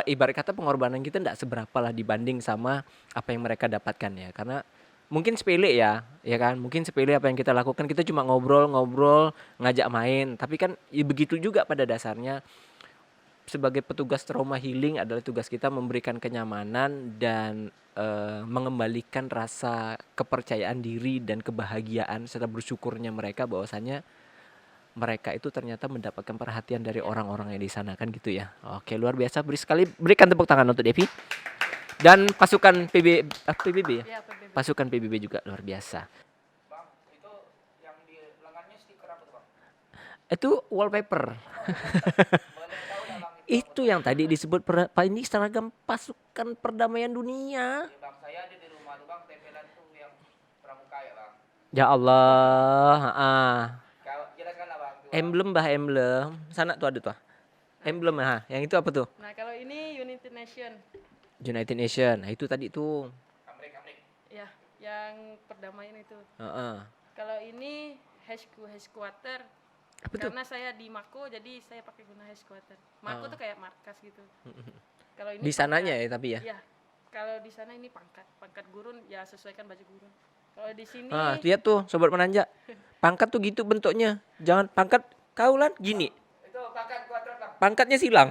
ibarat kata pengorbanan kita enggak seberapa lah dibanding sama apa yang mereka dapatkan ya. Karena mungkin sepele ya kan? Mungkin sepele apa yang kita lakukan, kita cuma ngobrol-ngobrol, ngajak main. Tapi kan ya begitu juga pada dasarnya sebagai petugas trauma healing adalah tugas kita memberikan kenyamanan dan mengembalikan rasa kepercayaan diri dan kebahagiaan serta bersyukurnya mereka bahwasanya mereka itu ternyata mendapatkan perhatian dari orang-orang yang di sana kan gitu ya. Oke, luar biasa. Berikan tepuk tangan untuk Devi. Dan pasukan PBB ya. Ya, PBB. Pasukan PBB juga luar biasa. Bang, itu yang di lengannya stiker apa tuh bang? Itu wallpaper. Boleh tahu nggak bang? Itu yang tadi disebut Pak, ini seragam pasukan perdamaian dunia. Ini bang, saya ada di rumah tuh bang, tempelan tuh yang pramuka ya bang. Ya Allah, Kalau jelaskan lah bang. emblem. Sana tuh ada tuh. Emblem yang itu apa tuh? Nah, kalau ini United Nation. United Nation. Nah, itu tadi tuh. Kamrik. Ya, yang perdamaian itu. Heeh. Kalau ini headquarter. Apa tuh? Karena saya di Mako, jadi saya pakai guna headquarter. Mako tuh kayak markas gitu. Kalau ini Di sananya pangkat. ya tapi ya. Ya, kalau di sana ini pangkat gurun ya sesuaikan baju gurun. Kalau di sini Lihat tuh sobat menanjak. Pangkat tuh gitu bentuknya. Jangan pangkat kaulan gini. Itu pangkat kuadrat bang. Pangkatnya silang.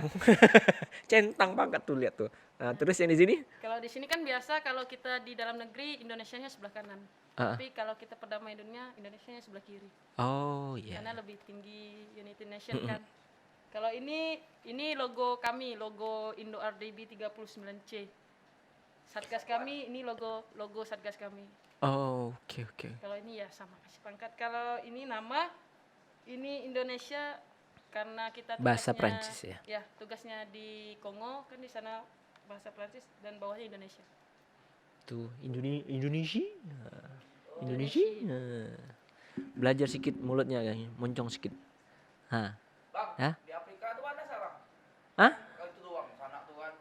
Centang pangkat tuh lihat tuh. Nah, terus yang di sini? kalau di sini kan biasa kalau kita di dalam negeri Indonesianya sebelah kanan. Tapi kalau kita perdamaian dunia Indonesianya sebelah kiri. Oh iya. Karena lebih tinggi United Nation kan. Kalau ini logo kami, logo Indo RDB 39C. Satgas kami ini logo Satgas kami. Oh, oke. Kalau ini ya sama kasih pangkat. Kalau ini nama ini Indonesia karena kita Bahasa tugasnya- Prancis ya? Ya, tugasnya di Kongo kan di sana bahasa Prancis dan bawahnya Indonesia. Tuh Indonesia. Indonesia. Belajar sedikit mulutnya kayaknya, moncong sedikit. Bang, Hah? di Afrika tuh ada bang. Hah? Kalau itu tuh bang, sana tuh kan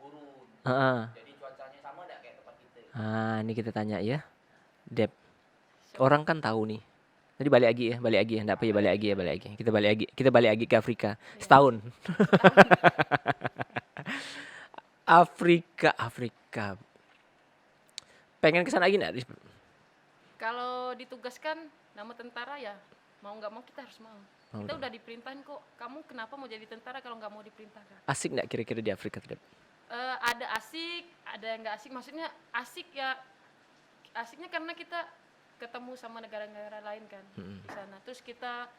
gurun. Heeh. Jadi cuacanya sama enggak kayak tempat kita? Ini kita tanya ya. Dep. Orang kan tahu nih. Tadi balik lagi ya. Enggak apa ya, balik lagi. Kita balik lagi ke Afrika. Setahun. Afrika. Pengen kesana lagi enggak? Kalau ditugaskan nama tentara ya mau nggak mau kita harus mau. Kita udah diperintahin kok. Kamu kenapa mau jadi tentara kalau nggak mau diperintahkan? Asik enggak kira-kira di Afrika tuh, Dep? Ada asik, ada yang nggak asik. Maksudnya asik ya, asiknya karena kita ketemu sama negara-negara lain kan di sana. Terus kita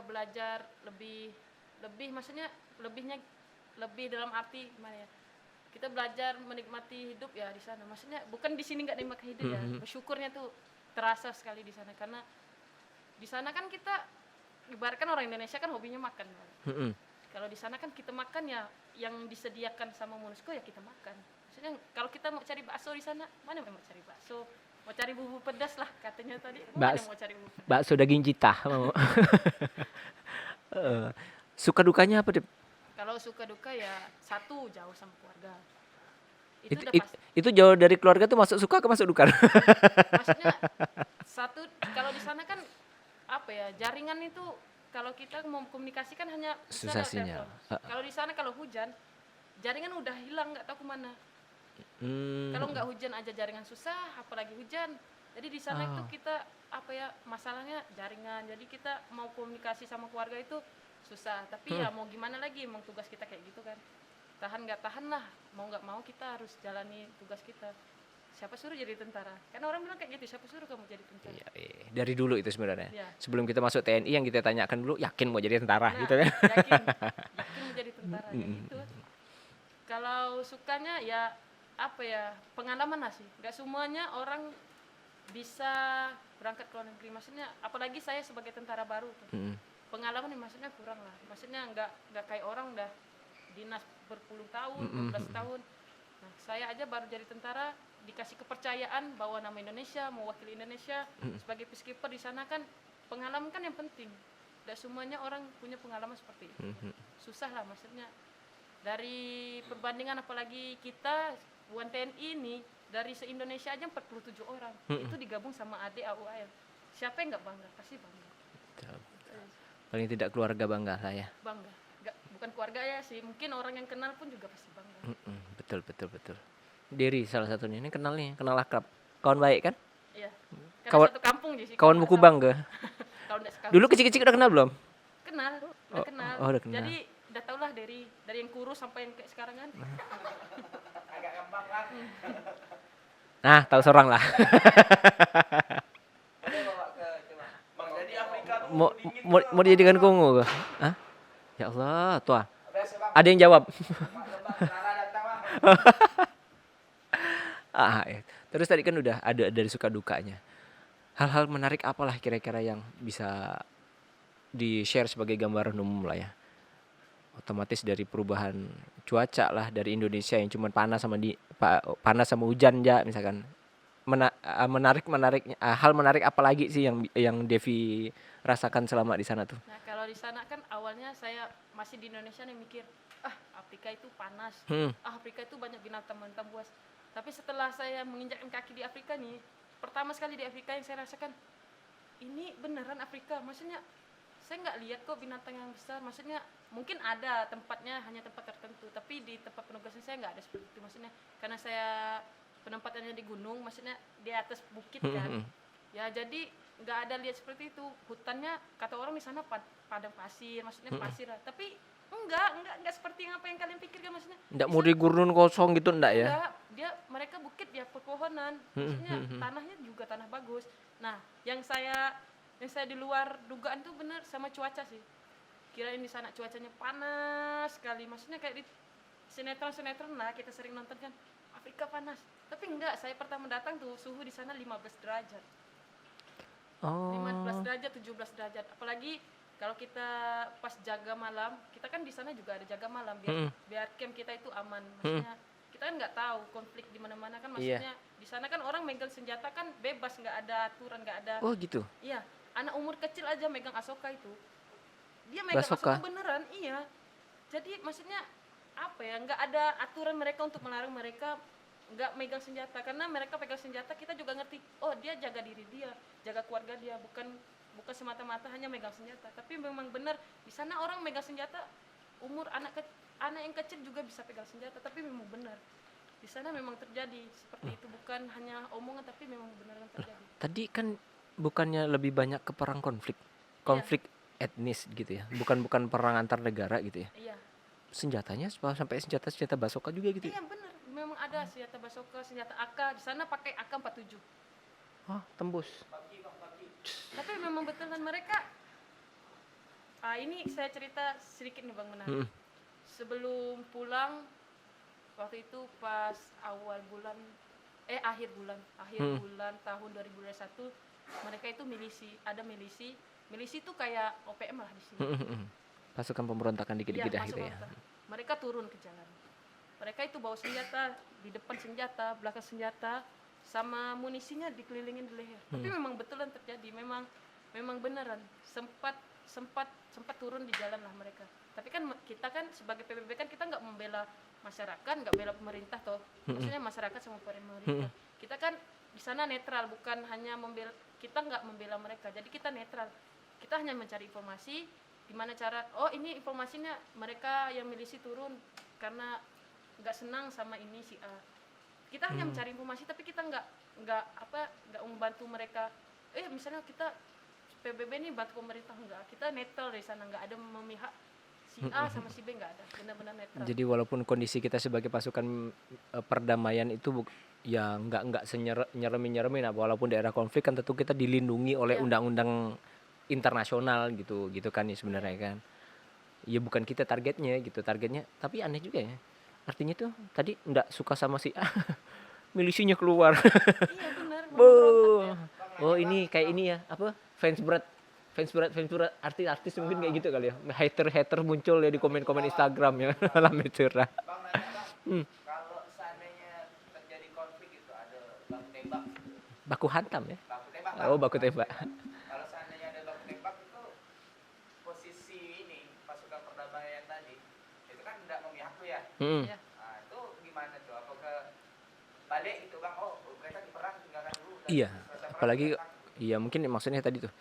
belajar lebih maksudnya lebih dalam arti gimana ya? Kita belajar menikmati hidup ya di sana. Maksudnya bukan di sini nggak nikmati hidup ya. Bersyukurnya tuh terasa sekali di sana karena di sana kan kita ibaratkan orang Indonesia kan hobinya makan. Kalau di sana kan kita makan ya yang disediakan sama MONUSCO ya kita makan. Maksudnya kalau kita mau cari bakso di sana, mana mau cari bakso? Mau cari bumbu pedas lah katanya tadi. Mana mau cari bumbu pedas? Bakso daging citah mau. Suka dukanya apa, Dep? Kalau suka duka ya satu jauh sama keluarga. Itu udah pasti. Itu jauh dari keluarga tuh masuk suka ke masuk duka. Maksudnya satu kalau di sana kan jaringan itu kalau kita mau komunikasi kan hanya bisa Susah lewat sinyal. telepon. Kalau di sana kalau hujan jaringan udah hilang nggak tahu kemana. Kalau nggak hujan aja jaringan susah, apalagi hujan. Jadi di sana itu kita masalahnya jaringan. Jadi kita mau komunikasi sama keluarga itu susah. Tapi ya mau gimana lagi, emang tugas kita kayak gitu kan. Tahan nggak tahan lah, mau nggak mau kita harus jalani tugas kita. Siapa suruh jadi tentara? Karena orang bilang kayak gitu, siapa suruh kamu jadi tentara? Iya, dari dulu itu sebenarnya. Iya. Sebelum kita masuk TNI yang kita tanyakan dulu, yakin mau jadi tentara Nah, gitu kan. yakin mau jadi tentara ya gitu. Kalau sukanya ya pengalaman lah sih. Gak semuanya orang bisa berangkat ke luar negeri. Maksudnya apalagi saya sebagai tentara baru tuh. Pengalaman nih maksudnya kurang lah. Maksudnya nggak kayak orang udah dinas berpuluh tahun, 12 tahun. Nah, saya aja baru jadi tentara dikasih kepercayaan bawa nama Indonesia, mewakili Indonesia sebagai peacekeeper di sana kan pengalaman kan yang penting. Tidak semuanya orang punya pengalaman seperti itu. Susah lah maksudnya. Dari perbandingan apalagi kita Buan TNI ini dari se-Indonesia aja 47 orang. Itu digabung sama AD AUAL. Siapa yang nggak bangga? Pasti bangga. Paling tidak keluarga bangga lah ya. Bangga. bukan keluarga ya sih, mungkin orang yang kenal pun juga pasti bangga. Betul betul betul. Diri salah satunya ini kenal akrab. Kawan baik kan? Iya. Karena Kawan- satu kampung sih. Kawan kalau buku nggak bangga. sama- Kalau nggak sekampung. Dulu kecil-kecil udah kenal belum? Kenal, udah kenal. Udah kenal. Jadi udah tau lah dari yang kurus sampai yang kayak sekarang kan. Agak gampang lah. Nah, tahu seorang lah. Ada bawa ke coba. Bang, jadi Afrika tuh mau dingin mau, tuh, mau dijadikan Kongo kah? Hah? Ya Allah, tua. Biasa, Bang. Ada yang jawab. Bang, Clara datang, Bang. Terus tadi kan udah ada dari suka dukanya. Hal-hal menarik apalah kira-kira yang bisa di-share sebagai gambaran umum lah ya. Otomatis dari perubahan cuaca lah dari Indonesia yang cuma panas sama hujan ya misalkan. Menariknya hal menarik apa lagi sih yang Devi rasakan selama di sana tuh? Nah kalau di sana kan awalnya saya masih di Indonesia nih mikir, Afrika itu panas, Afrika itu banyak binatang buas. Tapi setelah saya menginjakkan kaki di Afrika nih, pertama sekali di Afrika yang saya rasakan, ini beneran Afrika. Maksudnya saya nggak lihat kok binatang yang besar. Maksudnya mungkin ada tempatnya, hanya tempat tertentu. Tapi di tempat penugasan saya nggak ada seperti itu. Maksudnya karena saya penempatannya di gunung, maksudnya di atas bukit kan. Ya jadi nggak ada lihat seperti itu. Hutannya kata orang di sana padang pasir, maksudnya pasir lah. Tapi enggak seperti yang apa yang kalian pikirkan maksudnya. Nggak mau di gurun kosong gitu enggak ya? Enggak, mereka bukit ya pepohonan. Maksudnya tanahnya juga tanah bagus. Nah, yang saya di luar dugaan tuh benar sama cuaca sih. Kirain di sana cuacanya panas sekali. Maksudnya kayak di sinetron lah kita sering nonton kan. Afrika panas. Tapi enggak, saya pertama datang tuh suhu di sana 15 derajat. 15 derajat, 17 derajat. Apalagi kalau kita pas jaga malam, kita kan di sana juga ada jaga malam biar camp kita itu aman. Maksudnya kita kan nggak tahu konflik di mana-mana kan. Maksudnya di sana kan orang megang senjata kan bebas, nggak ada aturan, nggak ada. Oh gitu. Iya, anak umur kecil aja megang asoka itu. Dia megang Basoka? asoka beneran, iya. Jadi maksudnya apa ya? Nggak ada aturan mereka untuk melarang mereka nggak megang senjata, karena mereka pegang senjata kita juga ngerti. Oh dia jaga diri dia, jaga keluarga dia, bukan semata-mata hanya megang senjata. Tapi memang benar di sana orang megang senjata, umur anak yang kecil juga bisa pegang senjata. Tapi memang benar di sana memang terjadi seperti itu, bukan hanya omongan tapi memang beneran terjadi. Tadi kan bukannya lebih banyak ke perang konflik etnis gitu ya, bukan perang antar negara gitu ya. Iya. Senjatanya sampai senjata basoka juga gitu. Iya benar, memang ada senjata basoka, senjata AK. Di sana pakai AK-47. Oh, tembus. Tapi memang betulan mereka. Ini saya cerita sedikit nih Bang Menar. Sebelum pulang waktu itu pas akhir bulan tahun 2021, mereka itu ada milisi itu kayak OPM lah di sini. Pasukan pemberontakan dikit-dikit Iya, gitu ya. Mereka turun ke jalan. Mereka itu bawa senjata, di depan senjata, belakang senjata, sama munisinya dikelilingin di leher. Tapi memang betulan terjadi, memang beneran sempat turun di jalan lah mereka. Tapi kan kita kan sebagai PBB kan kita nggak membela masyarakat, nggak bela pemerintah toh. Maksudnya masyarakat sama pemerintah. Kita kan di sana netral, bukan hanya kita nggak membela mereka. Jadi kita netral. Kita hanya mencari informasi gimana cara. Oh ini informasinya mereka yang milisi turun karena nggak senang sama ini si A. Kita hanya mencari informasi, tapi kita nggak membantu mereka. Misalnya kita PBB nih bantu pemerintah, enggak. Kita netral dari sana, nggak ada memihak si A sama si B, nggak ada. Benar-benar netral. Jadi walaupun kondisi kita sebagai pasukan perdamaian itu ya nggak nyeremin, walaupun daerah konflik kan tentu kita dilindungi oleh undang-undang internasional gitu kan ya sebenarnya kan. Ya bukan kita targetnya, tapi aneh juga ya. Artinya tuh tadi nggak suka sama si A, milisinya keluar. Iya benar. Oh ini kayak ini ya, apa? Fans berat artis mungkin kayak gitu kali ya. Hater muncul ya di komen-komen Instagram ya. Lame cerah. Bang nanya, kalau seandainya terjadi konflik itu ada baku tembak. Baku hantam ya. Baku tembak. Oh, baku tembak. Kalau seandainya ada baku tembak itu posisi ini pasukan perdamaian tadi itu kan tidak memihak tuh ya. Iya. Nah, itu gimana tuh? Apakah balik gitu Bang? Oh, mereka di perang tinggalkan dulu. Iya. Apalagi iya mungkin maksudnya tadi tuh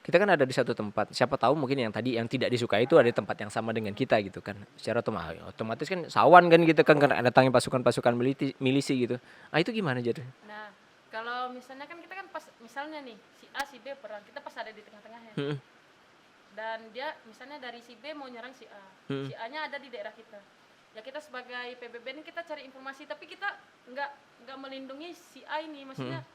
Kita kan ada di satu tempat. Siapa tahu mungkin yang tadi yang tidak disukai itu ada di tempat yang sama dengan kita gitu kan. Secara otomatis kan sawan kan gitu kan datangin pasukan-pasukan milisi gitu. Ah itu gimana jadi? Nah, kalau misalnya kan kita kan pas misalnya nih si A si B perang, kita pas ada di tengah-tengahnya. Mm-mm. Dan dia misalnya dari si B mau nyerang si A. Si A-nya ada di daerah kita. Ya kita sebagai PBB ini kita cari informasi tapi kita nggak melindungi si A ini, maksudnya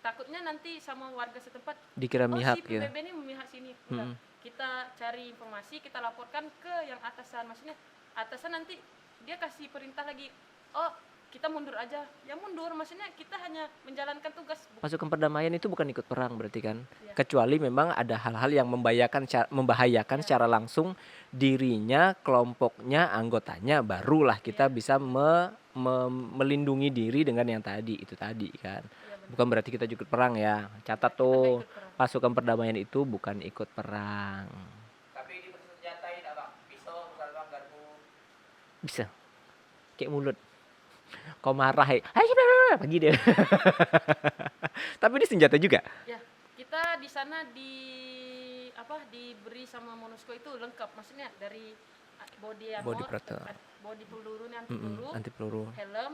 takutnya nanti sama warga setempat Dikira mihak si gitu. PBB ini memihak sini. Enggak. Kita cari informasi, kita laporkan ke yang atasan, maksudnya atasan nanti dia kasih perintah lagi, oh kita mundur aja, ya mundur, maksudnya kita hanya menjalankan tugas. Pasukan perdamaian itu bukan ikut perang berarti kan? Ya. Kecuali memang ada hal-hal yang membahayakan secara langsung dirinya, kelompoknya, anggotanya, barulah kita bisa melindungi diri dengan yang tadi itu tadi kan. Bukan berarti kita ikut perang ya. Catat tuh, ikut perang. pasukan perdamaian itu bukan ikut perang. Tapi dipersenjatain abang, pisau bukan bang, garpu. Bisa. Kayak mulut. Kau marah, pagi deh. Tapi ini senjata juga. Ya, kita di sana diberi sama MONUSCO itu lengkap, maksudnya dari body armor, Body protector. body peluru, anti peluru, Anti peluru. helm,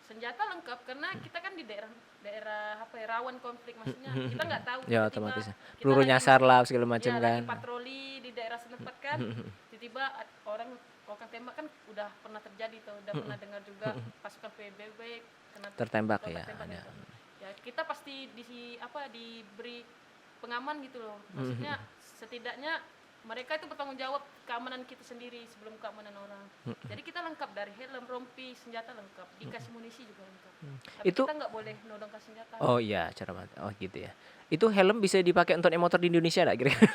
senjata lengkap karena kita kan di daerah rawan konflik, maksudnya kita nggak tahu Ya tiba-tiba otomatis. kita Peluru lagi nyasar lah segala macam ya, kan. lagi patroli di daerah setempat kan, tiba-tiba orang tembak kan udah pernah terjadi tuh, udah pernah dengar juga pasukan PBB kena Tertembak ya, tembak ada. gitu. Ya kita pasti diberi pengaman gitu loh, maksudnya setidaknya mereka itu bertanggung jawab keamanan kita sendiri sebelum keamanan orang. Jadi kita lengkap dari helm, rompi, senjata lengkap, dikasih munisi juga lengkap. Tapi Itu- kita nggak boleh nodongkan senjata. Oh iya, cara oh gitu ya. Itu helm bisa dipakai untuk naik motor di Indonesia enggak kira-kira?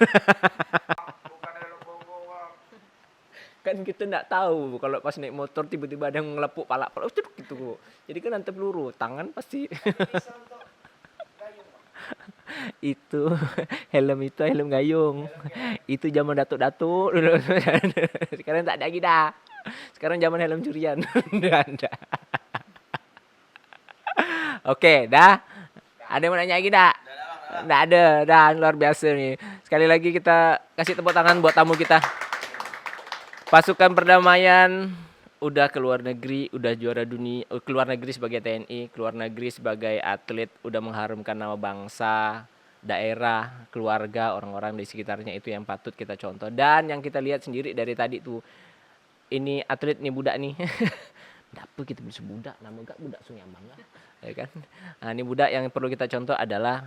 Bukan helm bongo bang. Kan kita enggak tahu kalau pas naik motor tiba-tiba ada yang ngelepuk palak gitu. Jadi kan nanti peluru, tangan pasti Pisau untuk gayung bang. itu helm gayung. Itu zaman datuk-datuk dulu. Sekarang tak ada lagi dah. Sekarang zaman helm curian. Nggak ada. Oke, dah. Ada yang mau nanya lagi dah? Nggak ada, dah luar biasa nih. Sekali lagi kita kasih tepuk tangan buat tamu kita. Pasukan perdamaian udah ke luar negeri, udah juara dunia, keluar negeri sebagai TNI, keluar negeri sebagai atlet, udah mengharumkan nama bangsa, daerah, keluarga, orang-orang di sekitarnya itu yang patut kita contoh. Dan yang kita lihat sendiri dari tadi tuh, ini atlet nih budak nih. Dapur kita bisa budak, nama gak budak Sungai Ambang lah, ya kan? Nah, ini budak yang perlu kita contoh adalah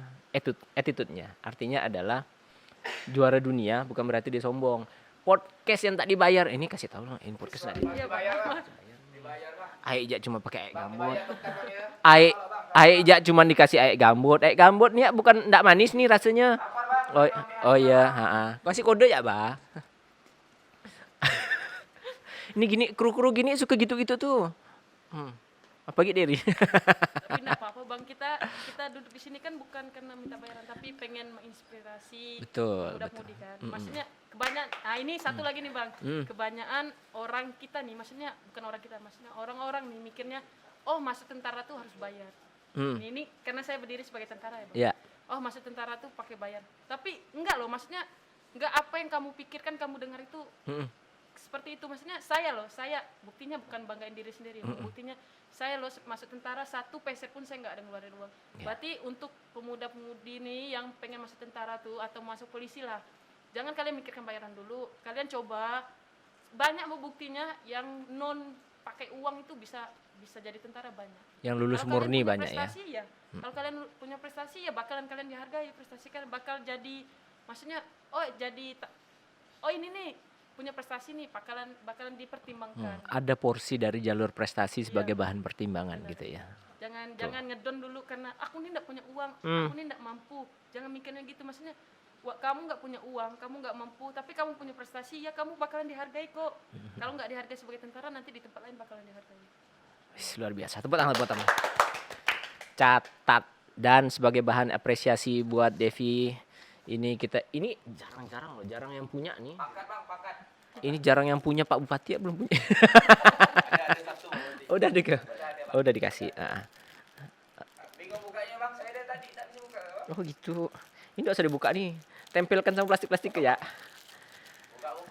attitude-nya. Artinya adalah juara dunia bukan berarti dia sombong. Podcast yang tak dibayar, ini kasih tahu loh, ini podcast tak dibayar. Iya, Bang. Dibayar bang. Dibayar bang. Aik jak cuma pakai aik Bang gambut. dibayar bentar bang ya. Aik jak cuma dikasih aik gambut. Aik gambut nih bukan ndak manis nih rasanya. Lapar bang. Oh iya, kasih kode ya, Bah. Ini gini kru-kru gini suka gitu-gitu tuh. Apa gitu Diri? Tapi enggak apa-apa Bang, kita duduk di sini kan bukan karena minta bayaran tapi pengen menginspirasi Betul, muda-mudi kan. Maksudnya kebanyakan, nah ini satu lagi nih Bang, kebanyakan orang kita nih, maksudnya bukan orang kita, maksudnya orang-orang nih mikirnya, oh masuk tentara tuh harus bayar. Ini karena saya berdiri sebagai tentara ya Bang. Ya. Oh masuk tentara tuh pakai bayar. Tapi enggak loh, maksudnya enggak apa yang kamu pikirkan, kamu dengar itu seperti itu. Maksudnya saya buktinya bukan banggain diri sendiri, buktinya saya masuk tentara 1 peser pun saya nggak ada ngeluarin uang. Berarti untuk pemuda-pemudi nih yang pengen masuk tentara tuh atau masuk polisi lah, jangan kalian mikirkan bayaran dulu, kalian coba. Banyak buktinya yang non pakai uang itu bisa jadi tentara banyak. Yang lulus Kalau murni kalian punya banyak ya. prestasi, ya. Kalau kalian punya prestasi ya bakalan kalian dihargai, prestasi kan bakal jadi, maksudnya ini nih punya prestasi nih bakalan dipertimbangkan. Ada porsi dari jalur prestasi sebagai bahan pertimbangan gitu ya. Jangan ngedon dulu karena aku nih enggak punya uang, aku nih enggak mampu. Jangan mikirnya gitu, maksudnya kamu nggak punya uang, kamu nggak mampu, tapi kamu punya prestasi, ya kamu bakalan dihargai kok. Kalau nggak dihargai sebagai tentara, nanti di tempat lain bakalan dihargai. Wih, luar biasa. Tepuk tangan buat tamu. Catat dan sebagai bahan apresiasi buat Devi, ini jarang-jarang loh, jarang yang punya nih. Pangkat bang, pangkat. Ini jarang yang punya, Pak Bupati ya belum punya. Ada satu. Udah deh ke. Udah dikasih. Bingung bukanya bang, saya dari tadi tak bisa buka. Bang. Oh gitu. Ini enggak usah dibuka nih. tempelkan sama plastik-plastik ya.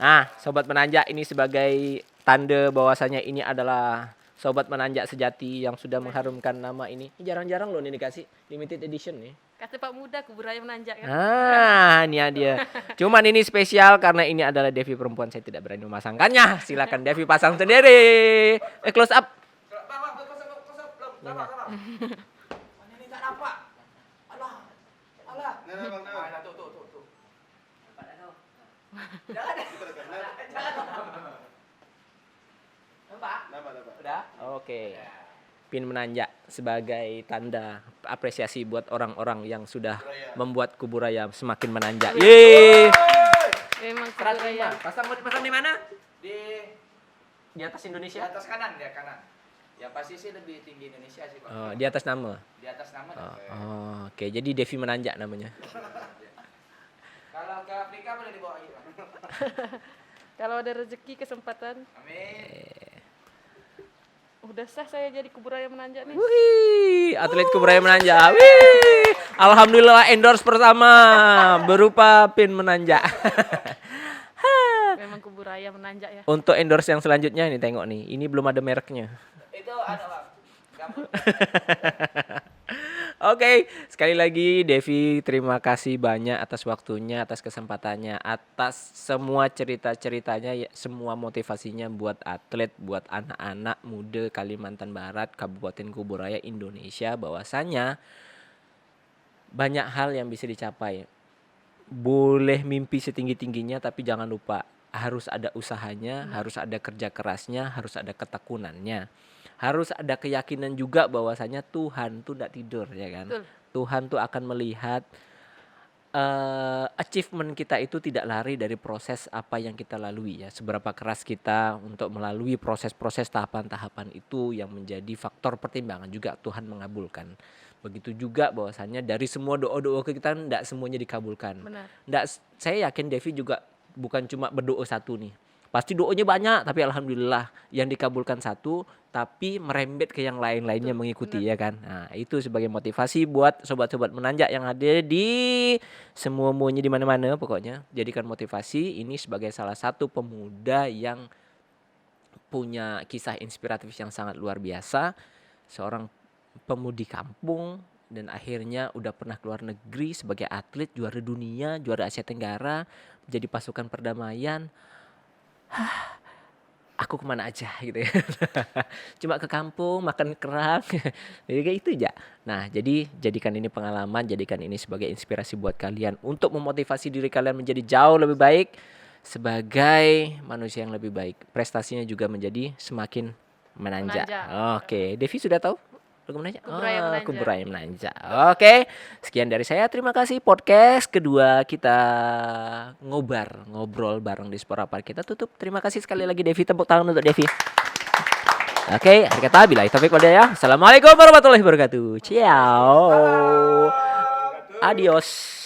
Nah, sobat menanjak, ini sebagai tanda bahwasanya ini adalah sobat menanjak sejati yang sudah mengharumkan nama ini. Ini jarang-jarang loh ini dikasih limited edition nih. Kata Pak Muda, kubur ayam menanjak kan. Ini dia. Cuman ini spesial karena ini adalah Devi perempuan, saya tidak berani memasangkannya. Silakan Devi pasang sendiri. Close up. Bang, close up, belum. Sabar. Mana ini tak nampak? Alah. Nah, tuh. Jangan. Nampak? Udah? Oke. Pin menanjak sebagai tanda apresiasi buat orang-orang yang sudah membuat kubur ayam semakin menanjak. Yeay. Memang kubur ayam. Mau dipasang di mana? Di Di atas di Indonesia? atas kanan, dia kanan. Yang pasti sih lebih tinggi Indonesia sih, Pak. Oh, di atas nama. Di atas nama. Oke. Jadi Devi menanjak namanya. Kalau ke Afrika boleh dibawa lagi, Pak. Kalau ada rezeki kesempatan, Amin. udah sah saya jadi kubur ayam menanjak nih. Wih, atlet kubur ayam menanjak. Wih. Alhamdulillah endorse pertama berupa pin menanjak. Memang kubur ayam menanjak ya. Untuk endorse yang selanjutnya nih, tengok nih. Ini belum ada mereknya. Itu ada, Bang. Gampang. Oke, sekali lagi Devi terima kasih banyak atas waktunya, atas kesempatannya, atas semua cerita-ceritanya, semua motivasinya buat atlet, buat anak-anak muda Kalimantan Barat, Kabupaten Kuburaya, Indonesia, bahwasanya banyak hal yang bisa dicapai. Boleh mimpi setinggi-tingginya, tapi jangan lupa harus ada usahanya, harus ada kerja kerasnya, harus ada ketekunannya. Harus ada keyakinan juga bahwasanya Tuhan tuh tidak tidur, ya kan? Betul. Tuhan tuh akan melihat achievement kita itu tidak lari dari proses apa yang kita lalui ya. Seberapa keras kita untuk melalui proses-proses tahapan-tahapan itu yang menjadi faktor pertimbangan juga Tuhan mengabulkan. Begitu juga bahwasanya dari semua doa-doa kita tidak semuanya dikabulkan. Benar. Saya yakin Devi juga bukan cuma berdoa satu nih. Pasti doanya banyak, tapi alhamdulillah yang dikabulkan satu, tapi merembet ke yang lain-lainnya mengikuti, ya kan. Nah, itu sebagai motivasi buat sobat-sobat menanjak yang ada di semuanya di mana-mana pokoknya. Jadikan motivasi ini sebagai salah satu pemuda yang punya kisah inspiratif yang sangat luar biasa. Seorang pemudi kampung dan akhirnya udah pernah keluar negeri sebagai atlet, juara dunia, juara Asia Tenggara, jadi pasukan perdamaian. Aku kemana aja gitu ya. Cuma ke kampung makan kerang. Jadi kayak itu aja. Nah, jadi jadikan ini pengalaman, jadikan ini sebagai inspirasi buat kalian untuk memotivasi diri kalian menjadi jauh lebih baik sebagai manusia yang lebih baik. Prestasinya juga menjadi semakin menanjak. Oke, Devi sudah tahu? Kubur menanjak? Kubur ayam menanjak. Kubur ayam menanjak. Oke, sekian dari saya. Terima kasih podcast kedua kita ngobrol bareng di Sporapar. Kita tutup. Terima kasih sekali lagi Devi. Tepuk tangan untuk Devi. Oke, akhir kata billahi taufik wal hidayah. Assalamualaikum warahmatullahi wabarakatuh. Ciao. Adios.